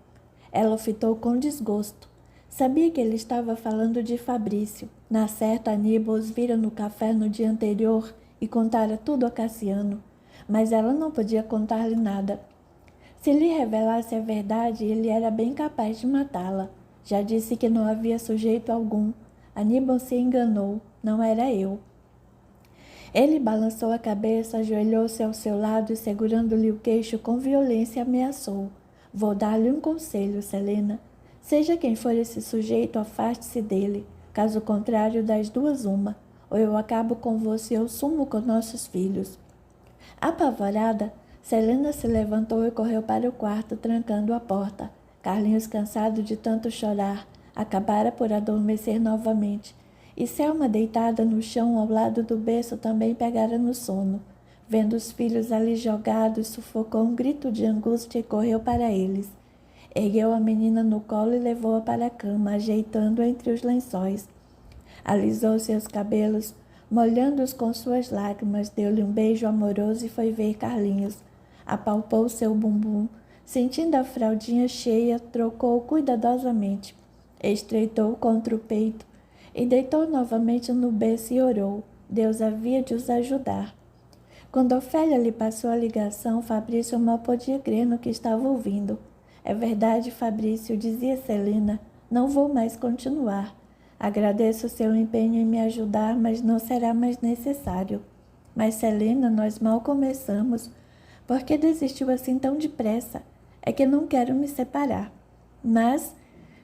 Ela o fitou com desgosto. Sabia que ele estava falando de Fabrício. Na certa, Aníbal os vira no café no dia anterior e contara tudo a Cassiano. Mas ela não podia contar-lhe nada. Se lhe revelasse a verdade, ele era bem capaz de matá-la. Já disse que não havia sujeito algum. Aníbal se enganou. Não era eu. Ele balançou a cabeça, ajoelhou-se ao seu lado e, segurando-lhe o queixo com violência, ameaçou. Vou dar-lhe um conselho, Celina. Seja quem for esse sujeito, afaste-se dele. Caso contrário, das duas uma. Ou eu acabo com você ou sumo com nossos filhos. Apavorada, Celina se levantou e correu para o quarto, trancando a porta. Carlinhos, cansado de tanto chorar, acabara por adormecer novamente. E Selma, deitada no chão ao lado do berço, também pegara no sono. Vendo os filhos ali jogados, sufocou um grito de angústia e correu para eles. Ergueu a menina no colo e levou-a para a cama, ajeitando-a entre os lençóis. Alisou seus cabelos, molhando-os com suas lágrimas, deu-lhe um beijo amoroso e foi ver Carlinhos. Apalpou seu bumbum, sentindo a fraldinha cheia, trocou cuidadosamente, estreitou contra o peito e deitou novamente no berço e orou. Deus havia de os ajudar. Quando Ofélia lhe passou a ligação, Fabrício mal podia crer no que estava ouvindo. É verdade, Fabrício, dizia Celina, não vou mais continuar. Agradeço seu empenho em me ajudar, mas não será mais necessário. Mas, Celina, nós mal começamos. Por que desistiu assim tão depressa? É que não quero me separar. Mas,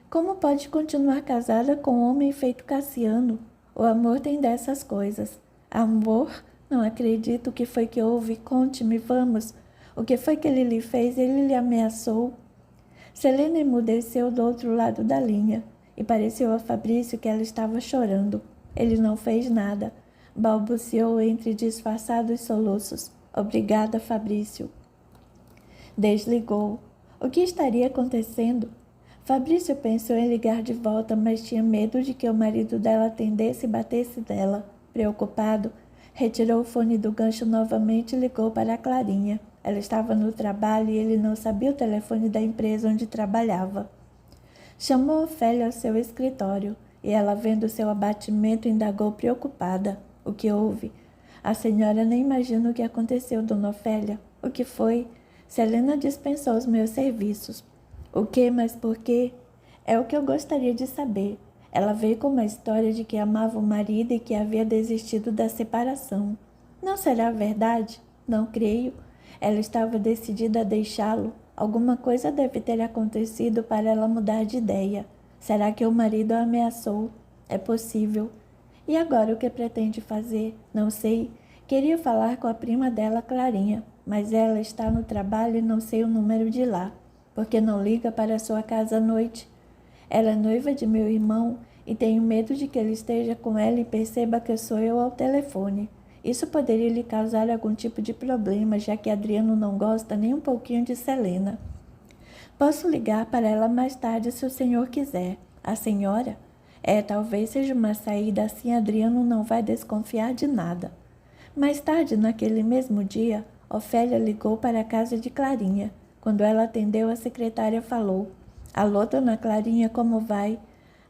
como pode continuar casada com um homem feito Cassiano? O amor tem dessas coisas. Amor? Não acredito. O que foi que houve? Conte-me, vamos. O que foi que ele lhe fez? Ele lhe ameaçou? Celina emudeceu do outro lado da linha e pareceu a Fabrício que ela estava chorando. Ele não fez nada. Balbuciou entre disfarçados soluços. Obrigada, Fabrício. Desligou. O que estaria acontecendo? Fabrício pensou em ligar de volta, mas tinha medo de que o marido dela atendesse e batesse nela. Preocupado, retirou o fone do gancho novamente e ligou para a Clarinha. Ela estava no trabalho e ele não sabia o telefone da empresa onde trabalhava. Chamou Ofélia ao seu escritório e ela, vendo seu abatimento, indagou preocupada. O que houve? A senhora nem imagina o que aconteceu, dona Ofélia. O que foi? Celina dispensou os meus serviços. O que, mas por quê? É o que eu gostaria de saber. Ela veio com uma história de que amava o marido e que havia desistido da separação. Não será verdade? Não creio. Ela estava decidida a deixá-lo. Alguma coisa deve ter acontecido para ela mudar de ideia. Será que o marido a ameaçou? É possível. E agora o que pretende fazer? Não sei. Queria falar com a prima dela, Clarinha, mas ela está no trabalho e não sei o número de lá. Por que não liga para sua casa à noite? Ela é noiva de meu irmão e tenho medo de que ele esteja com ela e perceba que sou eu ao telefone. Isso poderia lhe causar algum tipo de problema, já que Adriano não gosta nem um pouquinho de Celina. Posso ligar para ela mais tarde se o senhor quiser. A senhora? Talvez seja uma saída, assim Adriano não vai desconfiar de nada. Mais tarde, naquele mesmo dia, Ofélia ligou para a casa de Clarinha. Quando ela atendeu, a secretária falou: Alô, dona Clarinha, como vai?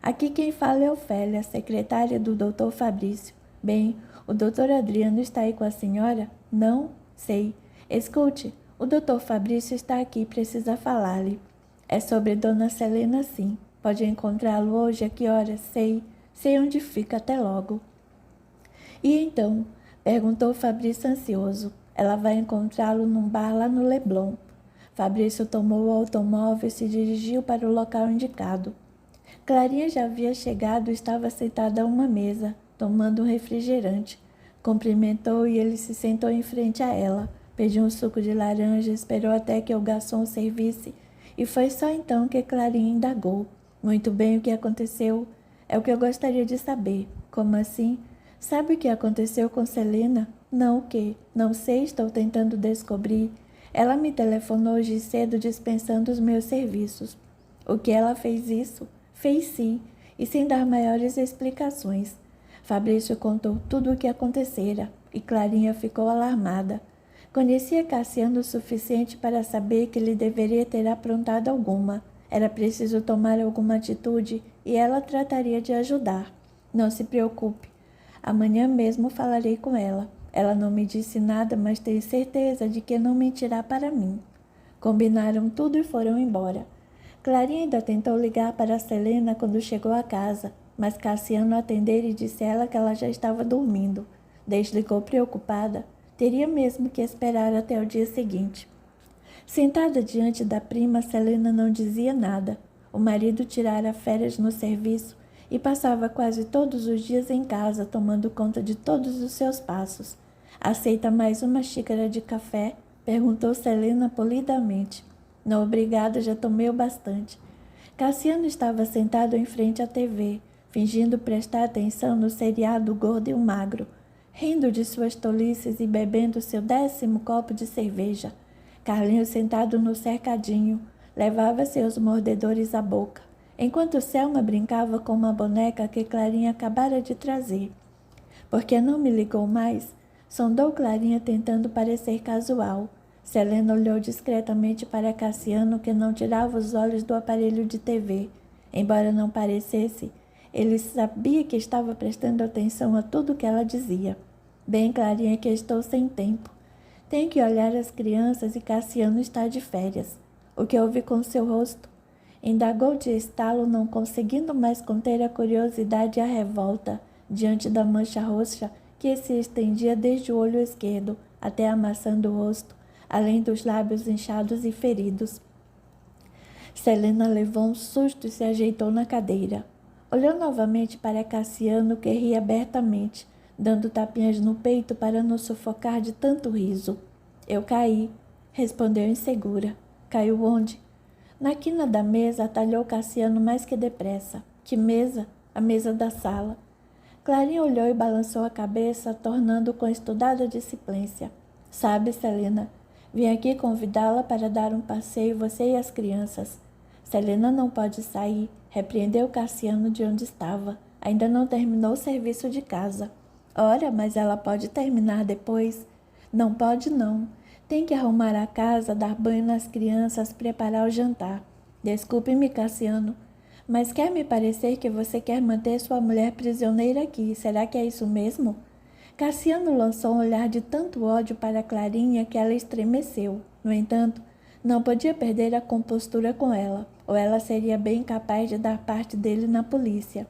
Aqui quem fala é Ofélia, secretária do doutor Fabrício. Bem, o doutor Adriano está aí com a senhora? Não? Sei. Escute, o doutor Fabrício está aqui e precisa falar-lhe. É sobre dona Celina, sim. Pode encontrá-lo hoje? A que horas? Sei. Sei onde fica. Até logo. E então? Perguntou Fabrício ansioso. Ela vai encontrá-lo num bar lá no Leblon. Fabrício tomou o automóvel e se dirigiu para o local indicado. Clarinha já havia chegado e estava sentada a uma mesa, tomando um refrigerante. Cumprimentou e ele se sentou em frente a ela. Pediu um suco de laranja, esperou até que o garçom o servisse e foi só então que Clarinha indagou. Muito bem, o que aconteceu? É o que eu gostaria de saber. Como assim? Sabe o que aconteceu com Celina? Não, o quê? Não sei, estou tentando descobrir. Ela me telefonou hoje cedo dispensando os meus serviços. O que ela fez isso? Fez sim, e sem dar maiores explicações. Fabrício contou tudo o que acontecera, e Clarinha ficou alarmada. Conhecia Cassiano o suficiente para saber que ele deveria ter aprontado alguma. Era preciso tomar alguma atitude, e ela trataria de ajudar. Não se preocupe. Amanhã mesmo falarei com ela. Ela não me disse nada, mas tenho certeza de que não mentirá para mim. Combinaram tudo e foram embora. Clarinha ainda tentou ligar para Celina quando chegou a casa, mas Cassiano atendeu e disse a ela que ela já estava dormindo. Desligou preocupada. Teria mesmo que esperar até o dia seguinte. Sentada diante da prima, Celina não dizia nada. O marido tirara férias no serviço e passava quase todos os dias em casa, tomando conta de todos os seus passos. Aceita mais uma xícara de café? Perguntou Celina polidamente. Não, obrigada, já tomei o bastante. Cassiano estava sentado em frente à TV, fingindo prestar atenção no seriado Gordo e o Magro, rindo de suas tolices e bebendo seu 10º copo de cerveja. Carlinhos sentado no cercadinho, levava seus mordedores à boca, enquanto Selma brincava com uma boneca que Clarinha acabara de trazer. "Por que não me ligou mais?" sondou Clarinha, tentando parecer casual. Selena olhou discretamente para Cassiano, que não tirava os olhos do aparelho de TV. Embora não parecesse, ele sabia que estava prestando atenção a tudo que ela dizia. "Bem, Clarinha, que estou sem tempo. Tenho que olhar as crianças e Cassiano está de férias." "O que houve com seu rosto?" indagou de estalo, não conseguindo mais conter a curiosidade e a revolta diante da mancha roxa que se estendia desde o olho esquerdo até a maçã do rosto, além dos lábios inchados e feridos. Selena levou um susto e se ajeitou na cadeira. Olhou novamente para Cassiano, que ria abertamente, dando tapinhas no peito para não sufocar de tanto riso. "Eu caí", respondeu insegura. "Caiu onde?" Na quina da mesa, atalhou Cassiano mais que depressa. "Que mesa?" "A mesa da sala." Clarinha olhou e balançou a cabeça, tornando com estudada displicência. "Sabe, Selena, vim aqui convidá-la para dar um passeio, você e as crianças." "Selena não pode sair", repreendeu Cassiano de onde estava. "Ainda não terminou o serviço de casa." "Ora, mas ela pode terminar depois." "Não pode, não. Tem que arrumar a casa, dar banho nas crianças, preparar o jantar." "Desculpe-me, Cassiano, mas quer me parecer que você quer manter sua mulher prisioneira aqui. Será que é isso mesmo?" Cassiano lançou um olhar de tanto ódio para Clarinha que ela estremeceu. No entanto, não podia perder a compostura com ela, ou ela seria bem capaz de dar parte dele na polícia.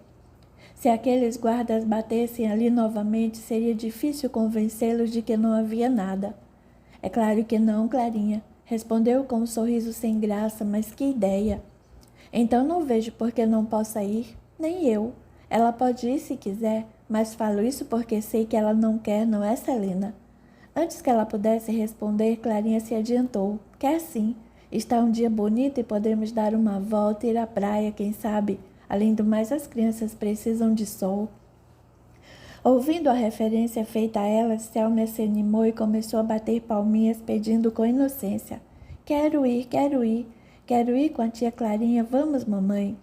Se aqueles guardas batessem ali novamente, seria difícil convencê-los de que não havia nada. "É claro que não, Clarinha", respondeu com um sorriso sem graça, "mas que ideia." "Então não vejo por que não possa ir." "Nem eu. Ela pode ir se quiser, mas falo isso porque sei que ela não quer, não é, Selena?" Antes que ela pudesse responder, Clarinha se adiantou. "Quer sim. Está um dia bonito e podemos dar uma volta, ir à praia, quem sabe. Além do mais, as crianças precisam de sol." Ouvindo a referência feita a ela, Selma se animou e começou a bater palminhas, pedindo com inocência: Quero ir com a tia Clarinha, vamos, mamãe."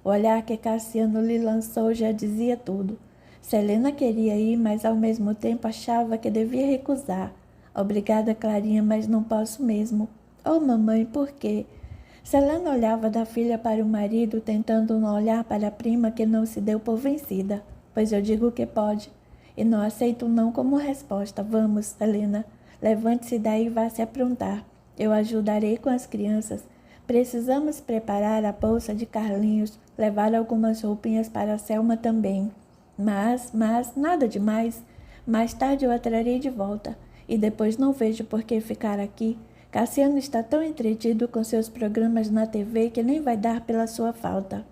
O olhar que Cassiano lhe lançou já dizia tudo. Selena queria ir, mas ao mesmo tempo achava que devia recusar. "Obrigada, Clarinha, mas não posso mesmo." "Oh, mamãe, por quê?" Selena olhava da filha para o marido, tentando não olhar para a prima, que não se deu por vencida. "Pois eu digo que pode. E não aceito não como resposta. Vamos, Selena. Levante-se daí e vá se aprontar. Eu ajudarei com as crianças. Precisamos preparar a bolsa de Carlinhos, levar algumas roupinhas para a Selma também. Mas, nada demais. Mais tarde eu a trarei de volta. E depois não vejo por que ficar aqui. Cassiano está tão entretido com seus programas na TV que nem vai dar pela sua falta."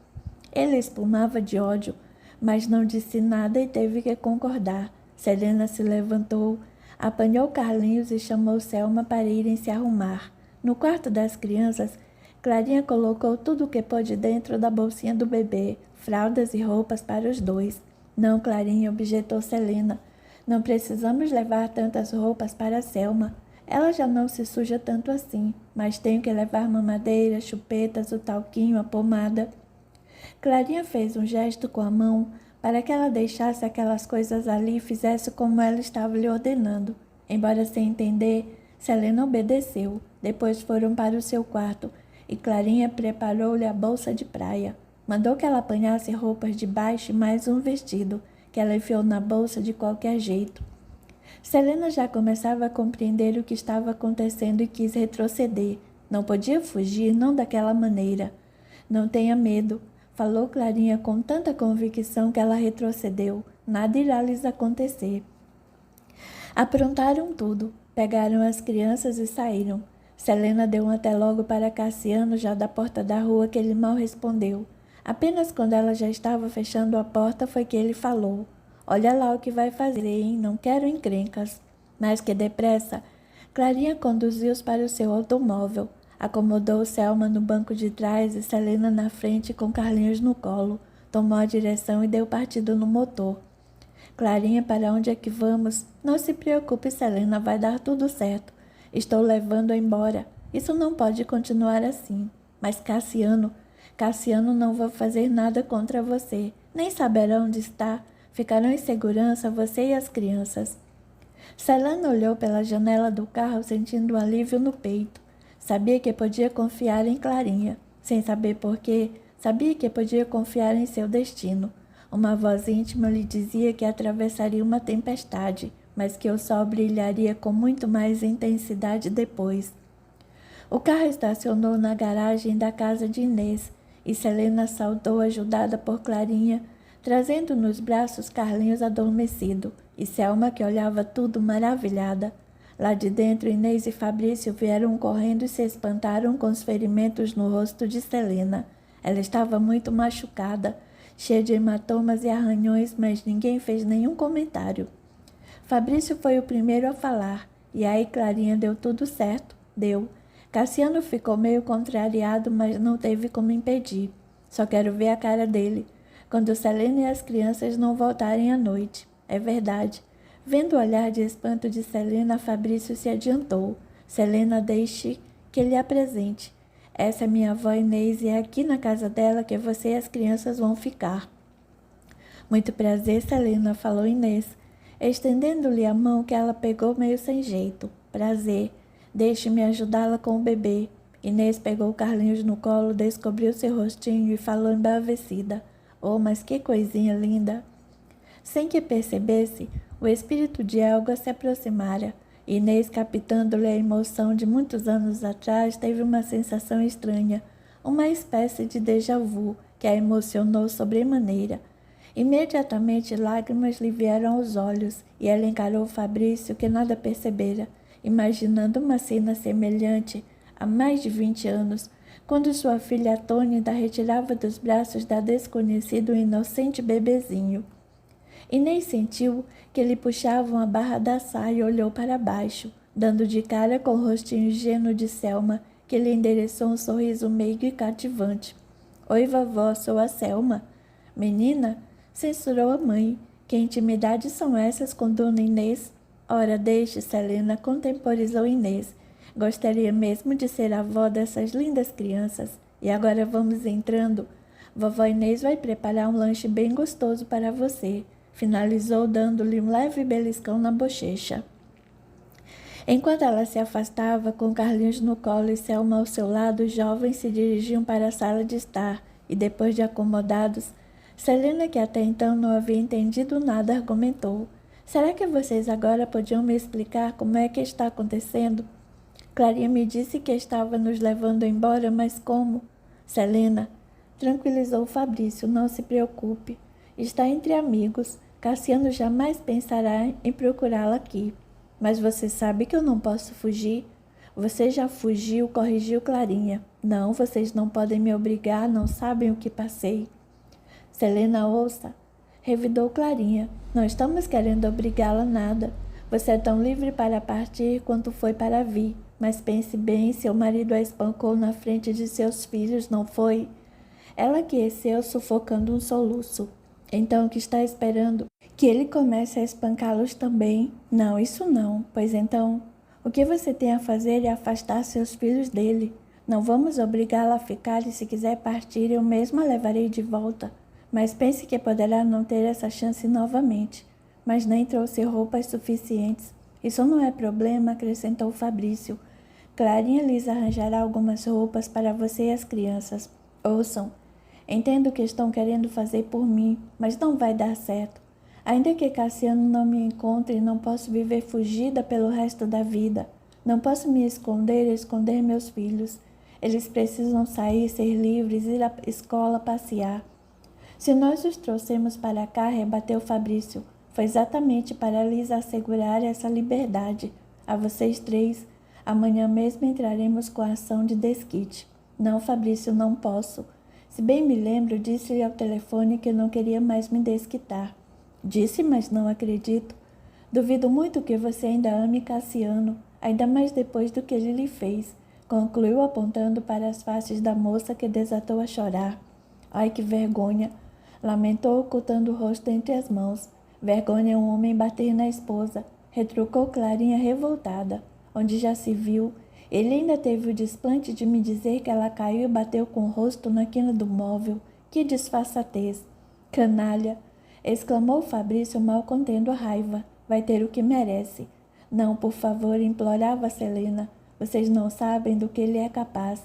Ele espumava de ódio, mas não disse nada e teve que concordar. Selena se levantou, apanhou Carlinhos e chamou Selma para irem se arrumar. No quarto das crianças, Clarinha colocou tudo o que pôde dentro da bolsinha do bebê, fraldas e roupas para os dois. "Não, Clarinha", objetou Selena. "Não precisamos levar tantas roupas para Selma. Ela já não se suja tanto assim, mas tenho que levar mamadeira, chupetas, o talquinho, a pomada." Clarinha fez um gesto com a mão para que ela deixasse aquelas coisas ali e fizesse como ela estava lhe ordenando. Embora sem entender, Selena obedeceu. Depois foram para o seu quarto e Clarinha preparou-lhe a bolsa de praia. Mandou que ela apanhasse roupas de baixo e mais um vestido, que ela enfiou na bolsa de qualquer jeito. Selena já começava a compreender o que estava acontecendo e quis retroceder. Não podia fugir, não daquela maneira. "Não tenha medo", falou Clarinha com tanta convicção que ela retrocedeu. "Nada irá lhes acontecer." Aprontaram tudo, pegaram as crianças e saíram. Selena deu um até logo para Cassiano, já da porta da rua, que ele mal respondeu. Apenas quando ela já estava fechando a porta foi que ele falou: "Olha lá o que vai fazer, hein? Não quero encrencas." Mais que depressa, Clarinha conduziu-os para o seu automóvel. Acomodou Selma no banco de trás e Selena na frente com Carlinhos no colo. Tomou a direção e deu partida no motor. "Clarinha, para onde é que vamos?" "Não se preocupe, Selena, vai dar tudo certo. Estou levando-a embora. Isso não pode continuar assim." Mas Cassiano não vai fazer nada contra você. Nem saberá onde está. Ficarão em segurança você e as crianças. Selena olhou pela janela do carro sentindo um alívio no peito. Sabia que podia confiar em Clarinha. Sem saber porquê, sabia que podia confiar em seu destino. Uma voz íntima lhe dizia que atravessaria uma tempestade, mas que o sol brilharia com muito mais intensidade depois. O carro estacionou na garagem da casa de Inês e Selena saltou ajudada por Clarinha, trazendo nos braços Carlinhos adormecido e Selma que olhava tudo maravilhada. Lá de dentro, Inês e Fabrício vieram correndo e se espantaram com os ferimentos no rosto de Selena. Ela estava muito machucada, cheia de hematomas e arranhões, mas ninguém fez nenhum comentário. Fabrício foi o primeiro a falar, e aí Clarinha deu tudo certo, deu. Cassiano ficou meio contrariado, mas não teve como impedir. Só quero ver a cara dele, quando Selena e as crianças não voltarem à noite. É verdade. Vendo o olhar de espanto de Selena, Fabrício se adiantou. Selena, deixe que lhe apresente. Essa é minha avó Inês e é aqui na casa dela que você e as crianças vão ficar. Muito prazer, Selena, falou Inês, estendendo-lhe a mão que ela pegou meio sem jeito. Prazer. Deixe-me ajudá-la com o bebê. Inês pegou Carlinhos no colo, descobriu seu rostinho e falou embravecida. Oh, mas que coisinha linda! Sem que percebesse, o espírito de Helga se aproximara. Inês, captando-lhe a emoção de muitos anos atrás, teve uma sensação estranha, uma espécie de déjà vu que a emocionou sobremaneira. Imediatamente lágrimas lhe vieram aos olhos e ela encarou Fabrício, que nada percebera, imaginando uma cena semelhante há mais de 20 anos, quando sua filha atônita retirava dos braços da desconhecida um inocente bebezinho. Inês sentiu que lhe puxavam a barra da saia e olhou para baixo, dando de cara com o rostinho ingênuo de Selma, que lhe endereçou um sorriso meigo e cativante. Oi, vovó, sou a Selma. Menina, censurou a mãe. Que intimidades são essas com Dona Inês? Ora, deixe, Selena, contemporizou Inês. Gostaria mesmo de ser avó dessas lindas crianças. E agora vamos entrando. Vovó Inês vai preparar um lanche bem gostoso para você. Finalizou dando-lhe um leve beliscão na bochecha. Enquanto ela se afastava, com Carlinhos no colo e Selma ao seu lado, os jovens se dirigiam para a sala de estar, e depois de acomodados, Selena, que até então não havia entendido nada, argumentou. Será que vocês agora podiam me explicar como é que está acontecendo? Clarinha me disse que estava nos levando embora, mas como? Selena, tranquilizou Fabrício, não se preocupe. Está entre amigos. Cassiano jamais pensará em procurá-la aqui. Mas você sabe que eu não posso fugir? Você já fugiu, corrigiu Clarinha. Não, vocês não podem me obrigar, não sabem o que passei. Selena, ouça, revidou Clarinha. Não estamos querendo obrigá-la a nada. Você é tão livre para partir quanto foi para vir. Mas pense bem, seu marido a espancou na frente de seus filhos, não foi? Ela aqueceu, sufocando um soluço. Então, o que está esperando? Que ele comece a espancá-los também? Não, isso não. Pois então, o que você tem a fazer é afastar seus filhos dele. Não vamos obrigá-la a ficar e se quiser partir, eu mesma a levarei de volta. Mas pense que poderá não ter essa chance novamente. Mas nem trouxe roupas suficientes. Isso não é problema, acrescentou Fabrício. Clarinha lhes arranjará algumas roupas para você e as crianças. Ouçam. Entendo o que estão querendo fazer por mim, mas não vai dar certo. Ainda que Cassiano não me encontre, não posso viver fugida pelo resto da vida. Não posso me esconder e esconder meus filhos. Eles precisam sair, ser livres, ir à escola, passear. Se nós os trouxemos para cá, rebateu Fabrício, foi exatamente para lhes assegurar essa liberdade. A vocês três, amanhã mesmo entraremos com a ação de desquite. Não, Fabrício, não posso. Se bem me lembro, disse-lhe ao telefone que não queria mais me desquitar. Disse, mas não acredito. Duvido muito que você ainda ame Cassiano, ainda mais depois do que ele lhe fez, concluiu apontando para as faces da moça que desatou a chorar. Ai, que vergonha! Lamentou, ocultando o rosto entre as mãos. Vergonha é um homem bater na esposa, retrucou Clarinha revoltada, onde já se viu, Ele ainda teve o desplante de me dizer que ela caiu e bateu com o rosto na quina do móvel. Que disfarçatez! Canalha! Exclamou Fabrício, mal contendo a raiva. Vai ter o que merece. Não, por favor, implorava Selena. Vocês não sabem do que ele é capaz.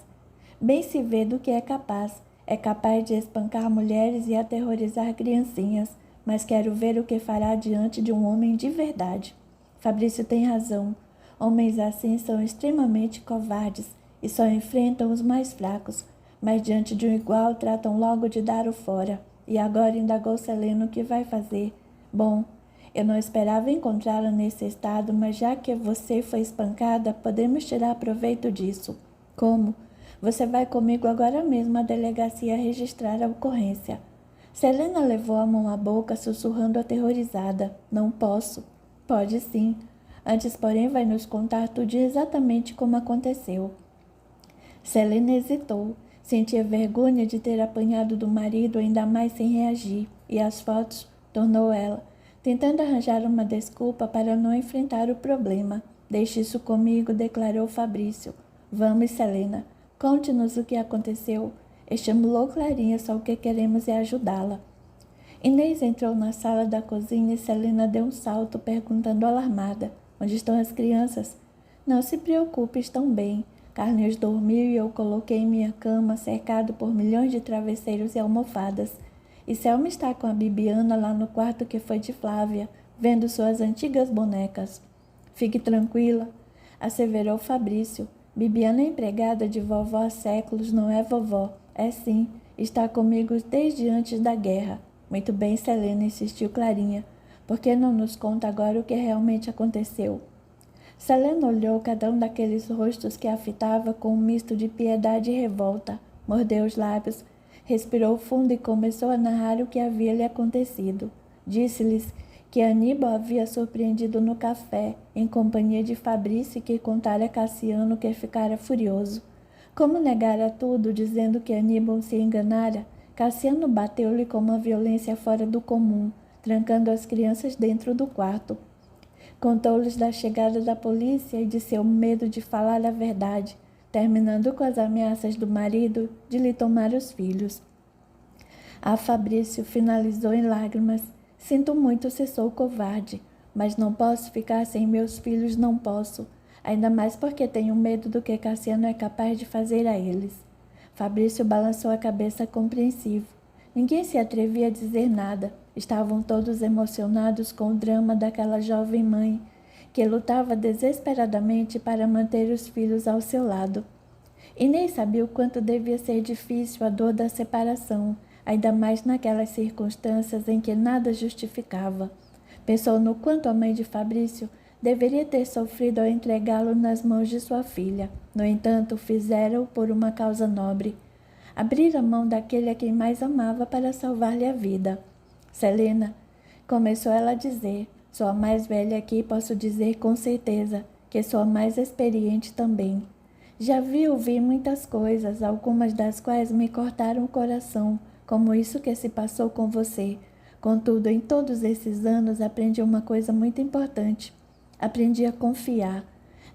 Bem se vê do que é capaz. É capaz de espancar mulheres e aterrorizar criancinhas. Mas quero ver o que fará diante de um homem de verdade. Fabrício tem razão. Homens assim são extremamente covardes e só enfrentam os mais fracos. Mas diante de um igual tratam logo de dar o fora. E agora indagou Selena o que vai fazer. Bom, eu não esperava encontrá-la nesse estado, mas já que você foi espancada, podemos tirar proveito disso. Como? Você vai comigo agora mesmo à delegacia registrar a ocorrência. Selena levou a mão à boca, sussurrando aterrorizada. Não posso. Pode sim. Antes, porém, vai nos contar tudo exatamente como aconteceu. Selena hesitou. Sentia vergonha de ter apanhado do marido, ainda mais sem reagir. E as fotos? Tornou ela, tentando arranjar uma desculpa para não enfrentar o problema. Deixe isso comigo, declarou Fabrício. Vamos, Selena. Conte-nos o que aconteceu. Estimulou Clarinha, só o que queremos é ajudá-la. Inês entrou na sala da cozinha e Selena deu um salto, perguntando alarmada. Onde estão as crianças? Não se preocupe, estão bem. Carlinhos dormiu e eu coloquei em minha cama, cercado por milhões de travesseiros e almofadas. E Selma está com a Bibiana lá no quarto que foi de Flávia, vendo suas antigas bonecas. Fique tranquila, asseverou Fabrício. Bibiana é empregada de vovó há séculos, não é vovó? É sim, está comigo desde antes da guerra. Muito bem, Selena, insistiu Clarinha. Por que não nos conta agora o que realmente aconteceu? Selena olhou cada um daqueles rostos que a fitava com um misto de piedade e revolta. Mordeu os lábios, respirou fundo e começou a narrar o que havia lhe acontecido. Disse-lhes que Aníbal havia surpreendido no café, em companhia de Fabrício, que contara a Cassiano que ficara furioso. Como negara tudo, dizendo que Aníbal se enganara, Cassiano bateu-lhe com uma violência fora do comum, trancando as crianças dentro do quarto. Contou-lhes da chegada da polícia e de seu medo de falar a verdade, terminando com as ameaças do marido de lhe tomar os filhos. A Fabrício finalizou em lágrimas. Sinto muito se sou covarde, mas não posso ficar sem meus filhos, não posso. Ainda mais porque tenho medo do que Cassiano é capaz de fazer a eles. Fabrício balançou a cabeça compreensivo. Ninguém se atrevia a dizer nada. Estavam todos emocionados com o drama daquela jovem mãe, que lutava desesperadamente para manter os filhos ao seu lado. Inês sabia o quanto devia ser difícil a dor da separação, ainda mais naquelas circunstâncias em que nada justificava. Pensou no quanto a mãe de Fabrício deveria ter sofrido ao entregá-lo nas mãos de sua filha. No entanto, fizeram-o por uma causa nobre. Abrir a mão daquele a quem mais amava para salvar-lhe a vida. Selena, começou ela a dizer, sou a mais velha aqui e posso dizer com certeza que sou a mais experiente também. Já vi e ouvi muitas coisas, algumas das quais me cortaram o coração, como isso que se passou com você. Contudo, em todos esses anos aprendi uma coisa muito importante. Aprendi a confiar.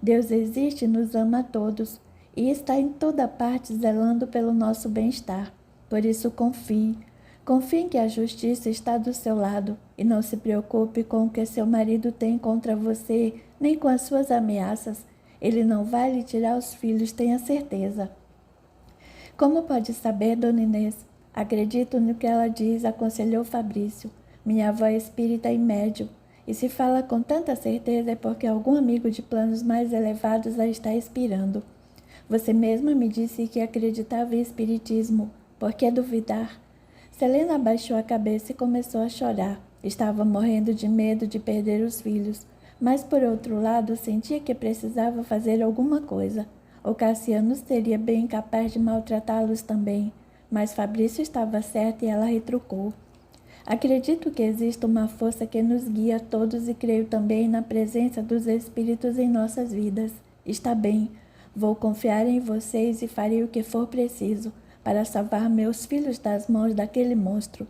Deus existe e nos ama a todos, e está em toda parte zelando pelo nosso bem-estar. Por isso confie. Confie em que a justiça está do seu lado e não se preocupe com o que seu marido tem contra você, nem com as suas ameaças. Ele não vai lhe tirar os filhos, tenha certeza. Como pode saber, dona Inês? Acredito no que ela diz, aconselhou Fabrício. Minha avó é espírita e médium, e se fala com tanta certeza é porque algum amigo de planos mais elevados a está inspirando. Você mesma me disse que acreditava em espiritismo. Por que duvidar? Selena abaixou a cabeça e começou a chorar. Estava morrendo de medo de perder os filhos, mas por outro lado sentia que precisava fazer alguma coisa. O Cassiano seria bem capaz de maltratá-los também, mas Fabrício estava certo e ela retrucou. Acredito que existe uma força que nos guia a todos e creio também na presença dos espíritos em nossas vidas. Está bem, vou confiar em vocês e farei o que for preciso para salvar meus filhos das mãos daquele monstro.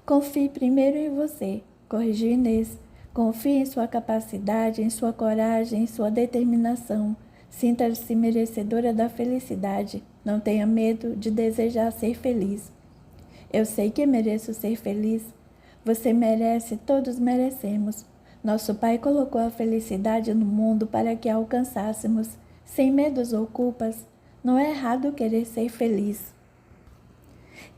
Confie primeiro em você, corrigiu Inês. Confie em sua capacidade, em sua coragem, em sua determinação. Sinta-se merecedora da felicidade. Não tenha medo de desejar ser feliz. Eu sei que mereço ser feliz. Você merece, todos merecemos. Nosso Pai colocou a felicidade no mundo para que a alcançássemos, sem medos ou culpas. Não é errado querer ser feliz.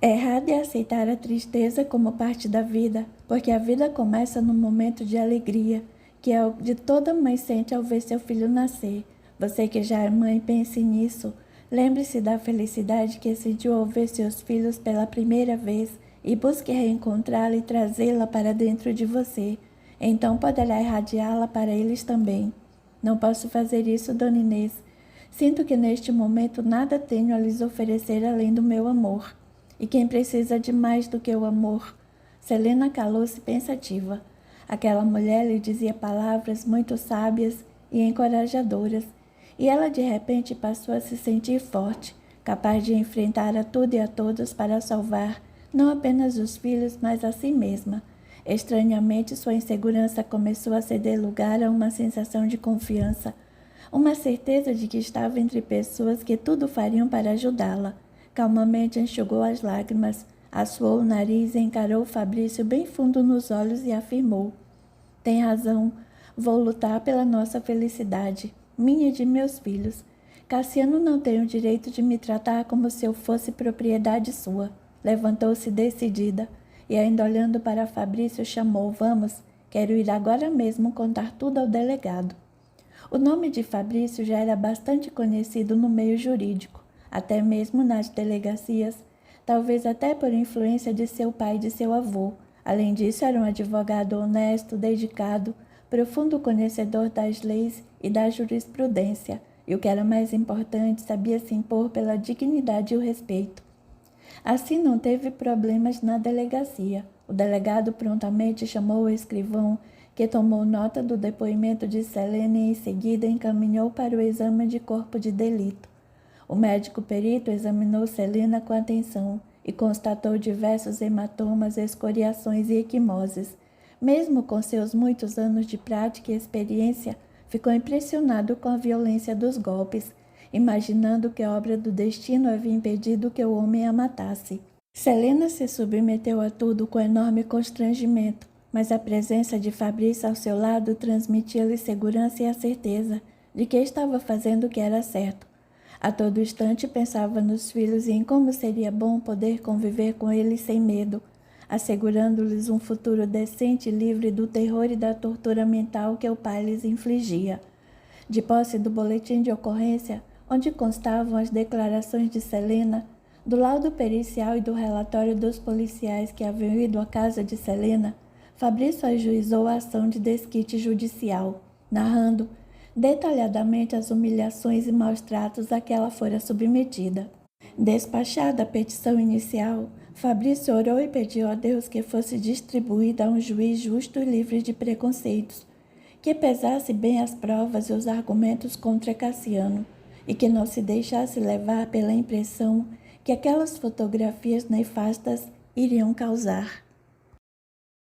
É errado aceitar a tristeza como parte da vida, porque a vida começa no momento de alegria, que é o de toda mãe sente ao ver seu filho nascer. Você que já é mãe, pense nisso. Lembre-se da felicidade que sentiu ao ver seus filhos pela primeira vez e busque reencontrá-la e trazê-la para dentro de você. Então poderá irradiá-la para eles também. Não posso fazer isso, Dona Inês. Sinto que neste momento nada tenho a lhes oferecer além do meu amor. E quem precisa de mais do que o amor? Selena calou-se pensativa. Aquela mulher lhe dizia palavras muito sábias e encorajadoras, e ela de repente passou a se sentir forte, capaz de enfrentar a tudo e a todos para salvar não apenas os filhos, mas a si mesma. Estranhamente, sua insegurança começou a ceder lugar a uma sensação de confiança, uma certeza de que estava entre pessoas que tudo fariam para ajudá-la. Calmamente enxugou as lágrimas, assoou o nariz e encarou Fabrício bem fundo nos olhos e afirmou: tem razão, vou lutar pela nossa felicidade, minha e de meus filhos. Cassiano não tem o direito de me tratar como se eu fosse propriedade sua. Levantou-se decidida e, ainda olhando para Fabrício, chamou: vamos, quero ir agora mesmo contar tudo ao delegado. O nome de Fabrício já era bastante conhecido no meio jurídico, até mesmo nas delegacias, talvez até por influência de seu pai e de seu avô. Além disso, era um advogado honesto, dedicado, profundo conhecedor das leis e da jurisprudência, e o que era mais importante, sabia se impor pela dignidade e o respeito. Assim não teve problemas na delegacia. O delegado prontamente chamou o escrivão, que tomou nota do depoimento de Selena e em seguida encaminhou para o exame de corpo de delito. O médico perito examinou Selena com atenção e constatou diversos hematomas, escoriações e equimoses. Mesmo com seus muitos anos de prática e experiência, ficou impressionado com a violência dos golpes, imaginando que a obra do destino havia impedido que o homem a matasse. Selena se submeteu a tudo com enorme constrangimento, mas a presença de Fabrício ao seu lado transmitia-lhe segurança e a certeza de que estava fazendo o que era certo. A todo instante pensava nos filhos e em como seria bom poder conviver com eles sem medo, assegurando-lhes um futuro decente e livre do terror e da tortura mental que o pai lhes infligia. De posse do boletim de ocorrência, onde constavam as declarações de Selena, do laudo pericial e do relatório dos policiais que haviam ido à casa de Selena, Fabrício ajuizou a ação de desquite judicial, narrando detalhadamente as humilhações e maus-tratos a que ela fora submetida. Despachada a petição inicial, Fabrício orou e pediu a Deus que fosse distribuída a um juiz justo e livre de preconceitos, que pesasse bem as provas e os argumentos contra Cassiano, e que não se deixasse levar pela impressão que aquelas fotografias nefastas iriam causar.